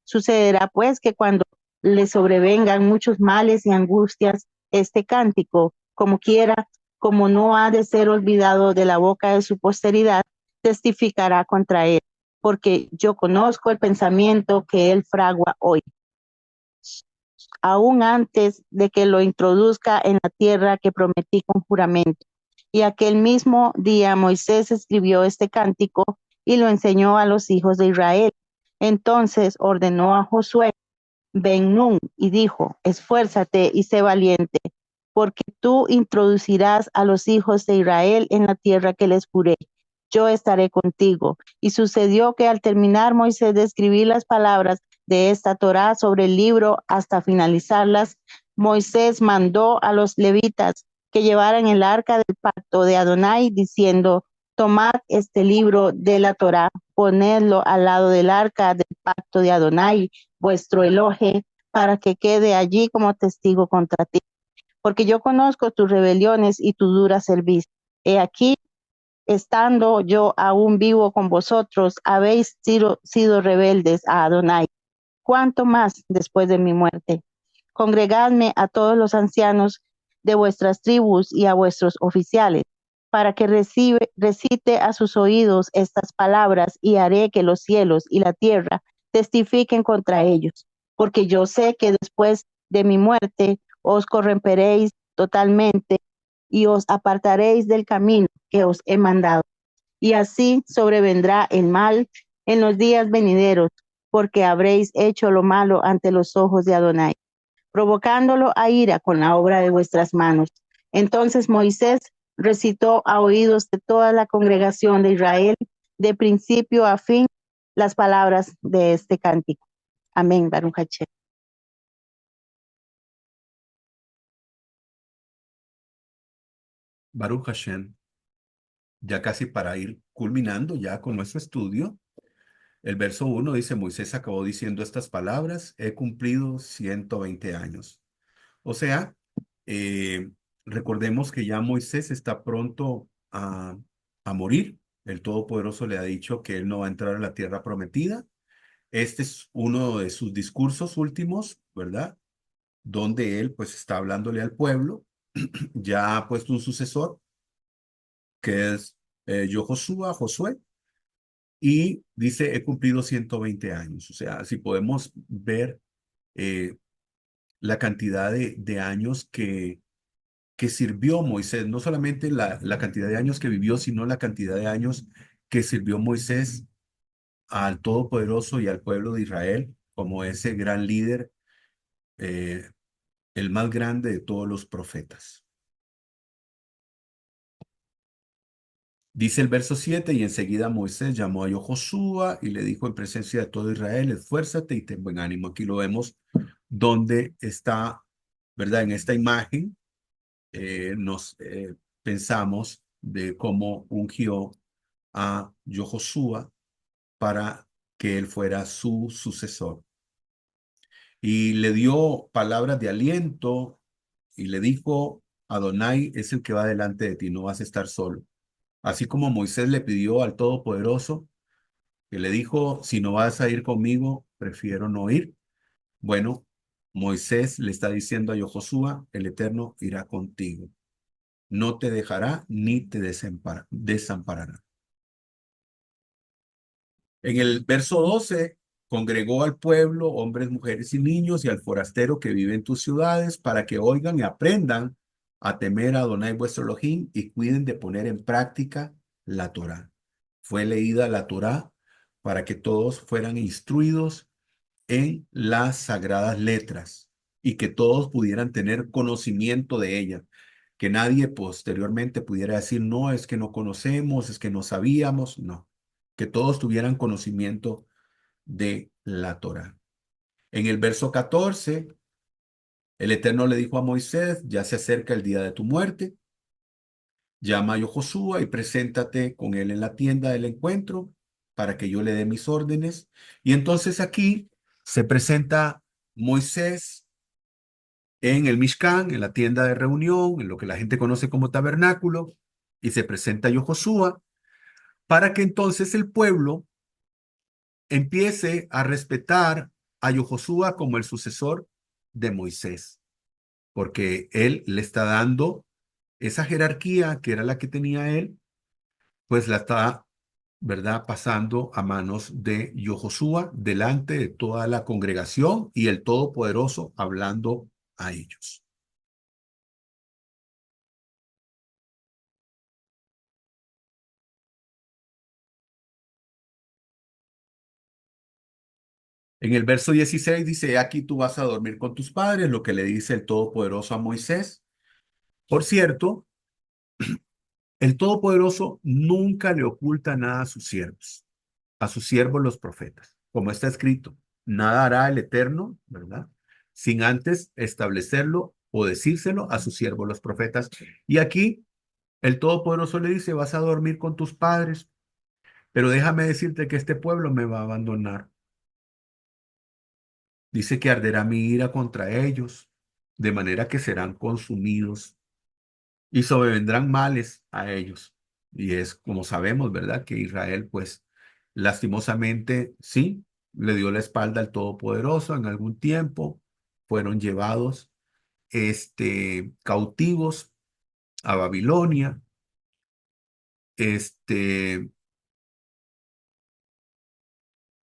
Speaker 4: Sucederá pues que cuando le sobrevengan muchos males y angustias, este cántico, como quiera, como no ha de ser olvidado de la boca de su posteridad, testificará contra él, porque yo conozco el pensamiento que él fragua hoy, aún antes de que lo introduzca en la tierra que prometí con juramento. Y aquel mismo día Moisés escribió este cántico y lo enseñó a los hijos de Israel. Entonces ordenó a Josué Ben Nun y dijo: Esfuérzate y sé valiente, porque tú introducirás a los hijos de Israel en la tierra que les juré. Yo estaré contigo. Y sucedió que al terminar Moisés de escribir las palabras de esta Torá sobre el libro hasta finalizarlas, Moisés mandó a los levitas que llevaran el arca del pacto de Adonai, diciendo: Tomad este libro de la Torá, ponedlo al lado del arca del pacto de Adonai, vuestro Elohe, para que quede allí como testigo contra ti. Porque yo conozco tus rebeliones y tu dura cerviz. He aquí, estando yo aún vivo con vosotros, habéis sido rebeldes a Adonai. ¿Cuánto más después de mi muerte? Congregadme a todos los ancianos de vuestras tribus y a vuestros oficiales, para que recite a sus oídos estas palabras, y haré que los cielos y la tierra testifiquen contra ellos. Porque yo sé que después de mi muerte os corromperéis totalmente y os apartaréis del camino que os he mandado. Y así sobrevendrá el mal en los días venideros, porque habréis hecho lo malo ante los ojos de Adonai, provocándolo a ira con la obra de vuestras manos. Entonces Moisés recitó a oídos de toda la congregación de Israel, de principio a fin, las palabras de este cántico. Amén, Baruch Hashem.
Speaker 1: Baruch Hashem, ya casi para ir culminando ya con nuestro estudio. El verso 1 dice: Moisés acabó diciendo estas palabras: he cumplido 120 años. O sea, eh, recordemos que ya Moisés está pronto a morir. El Todopoderoso le ha dicho que él no va a entrar a la tierra prometida. Este es uno de sus discursos últimos, ¿verdad? Donde él pues está hablándole al pueblo. Ya ha puesto un sucesor, que es Josué, y dice, he cumplido 120 años. O sea, si podemos ver eh, la cantidad de años que sirvió Moisés, no solamente la cantidad de años que vivió, sino la cantidad de años que sirvió Moisés al Todopoderoso y al pueblo de Israel como ese gran líder, eh, el más grande de todos los profetas. Dice el verso 7, y enseguida Moisés llamó a Josué y le dijo en presencia de todo Israel, esfuérzate y ten buen ánimo. Aquí lo vemos donde está, ¿verdad? En esta imagen nos pensamos de cómo ungió a Josué para que él fuera su sucesor. Y le dio palabras de aliento y le dijo, Adonai es el que va delante de ti, no vas a estar solo. Así como Moisés le pidió al Todopoderoso, que le dijo, si no vas a ir conmigo, prefiero no ir. Bueno, Moisés le está diciendo a Josué, el Eterno irá contigo. No te dejará ni te desamparará. En el verso 12, congregó al pueblo, hombres, mujeres y niños, y al forastero que vive en tus ciudades, para que oigan y aprendan a temer a Adonai vuestro Elohim y cuiden de poner en práctica la Torá. Fue leída la Torá para que todos fueran instruidos en las sagradas letras y que todos pudieran tener conocimiento de ella, que nadie posteriormente pudiera decir, no, es que no conocemos, es que no sabíamos, no, que todos tuvieran conocimiento de la Torá. En el verso 14, el Eterno le dijo a Moisés, ya se acerca el día de tu muerte, llama a Josué y preséntate con él en la tienda del encuentro para que yo le dé mis órdenes. Y entonces aquí se presenta Moisés en el Mishkan, en la tienda de reunión, en lo que la gente conoce como tabernáculo, y se presenta Josué para que entonces el pueblo empiece a respetar a Josué como el sucesor de Moisés, porque él le está dando esa jerarquía que era la que tenía él, pues la está, ¿verdad?, pasando a manos de Josué delante de toda la congregación y el Todopoderoso hablando a ellos. En el verso 16 dice, aquí tú vas a dormir con tus padres, lo que le dice el Todopoderoso a Moisés. Por cierto, el Todopoderoso nunca le oculta nada a sus siervos los profetas. Como está escrito, nada hará el Eterno, ¿verdad? Sin antes establecerlo o decírselo a sus siervos los profetas. Y aquí el Todopoderoso le dice, vas a dormir con tus padres, pero déjame decirte que este pueblo me va a abandonar. Dice que arderá mi ira contra ellos, de manera que serán consumidos y sobrevendrán males a ellos. Y es como sabemos, ¿verdad? Que Israel, pues, lastimosamente, sí, le dio la espalda al Todopoderoso en algún tiempo, fueron llevados, cautivos a Babilonia, este,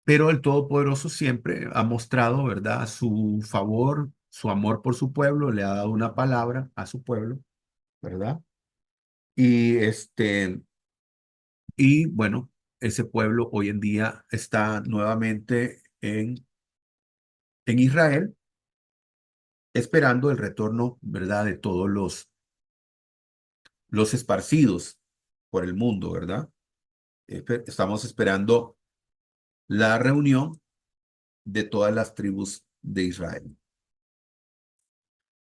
Speaker 1: pero el Todopoderoso siempre ha mostrado, ¿verdad?, su favor, su amor por su pueblo, le ha dado una palabra a su pueblo, ¿verdad? Y y bueno, ese pueblo hoy en día está nuevamente en Israel, esperando el retorno, ¿verdad?, de todos los esparcidos por el mundo, ¿verdad? Estamos esperando la reunión de todas las tribus de Israel.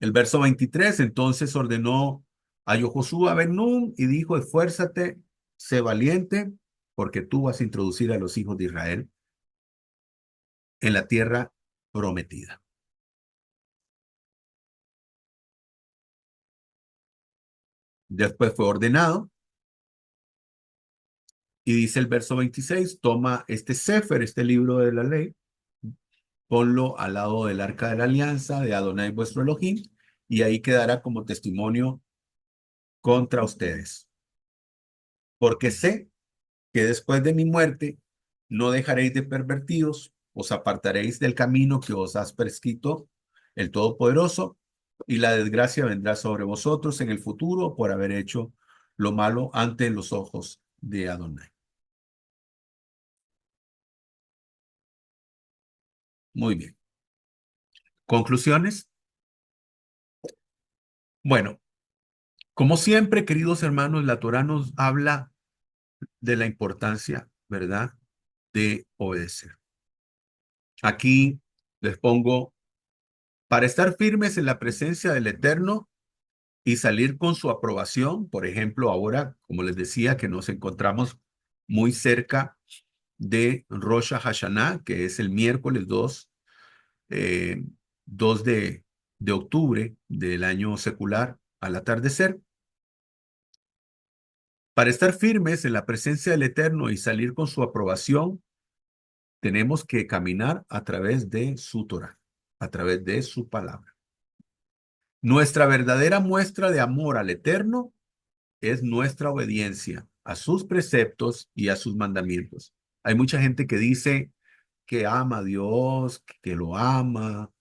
Speaker 1: El verso 23, entonces ordenó a Josué ben Nun y dijo, esfuérzate, sé valiente, porque tú vas a introducir a los hijos de Israel en la tierra prometida. Después fue ordenado y dice el verso 26, toma este Sefer, este libro de la ley, ponlo al lado del arca de la alianza de Adonai vuestro Elohim y ahí quedará como testimonio contra ustedes. Porque sé que después de mi muerte no dejaréis de pervertidos, os apartaréis del camino que os has prescrito el Todopoderoso, y la desgracia vendrá sobre vosotros en el futuro por haber hecho lo malo ante los ojos de Adonai. Muy bien. ¿Conclusiones? Bueno, como siempre, queridos hermanos, la Torá nos habla de la importancia, ¿verdad?, de obedecer. Aquí les pongo, para estar firmes en la presencia del Eterno y salir con su aprobación, por ejemplo, ahora, como les decía, que nos encontramos muy cerca de Rosh Hashanah, que es el miércoles 2 de octubre del año secular al atardecer. Para estar firmes en la presencia del Eterno y salir con su aprobación, tenemos que caminar a través de su Torah, a través de su palabra. Nuestra verdadera muestra de amor al Eterno es nuestra obediencia a sus preceptos y a sus mandamientos. Hay mucha gente que dice que ama a Dios, que lo ama.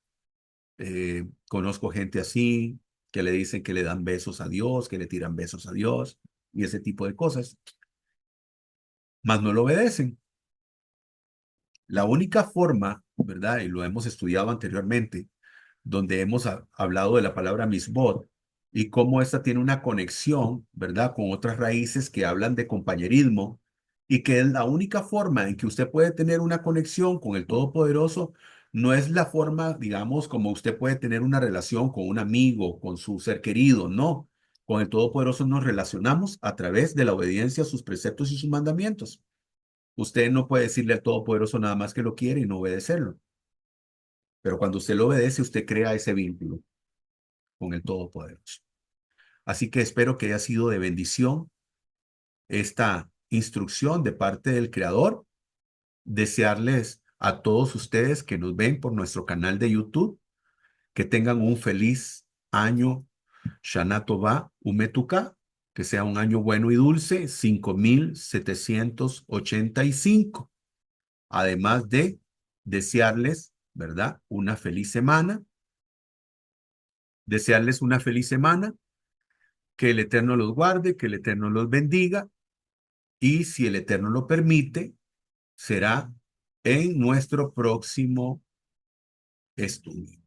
Speaker 1: Conozco gente así, que le dicen que le dan besos a Dios, que le tiran besos a Dios y ese tipo de cosas, mas no lo obedecen. La única forma, ¿verdad? Y lo hemos estudiado anteriormente, donde hemos hablado de la palabra misbot y cómo esta tiene una conexión, ¿verdad?, con otras raíces que hablan de compañerismo y que es la única forma en que usted puede tener una conexión con el Todopoderoso. No es la forma, digamos, como usted puede tener una relación con un amigo, con su ser querido, no. Con el Todopoderoso nos relacionamos a través de la obediencia a sus preceptos y sus mandamientos. Usted no puede decirle al Todopoderoso nada más que lo quiere y no obedecerlo. Pero cuando usted lo obedece, usted crea ese vínculo con el Todopoderoso. Así que espero que haya sido de bendición esta instrucción de parte del Creador. Desearles a todos ustedes que nos ven por nuestro canal de YouTube que tengan un feliz año Shana Tová Umetuká, que sea un año bueno y dulce, 5785. Además de desearles, ¿verdad?, una feliz semana. Desearles una feliz semana, que el Eterno los guarde, que el Eterno los bendiga, y si el Eterno lo permite, será en nuestro próximo estudio.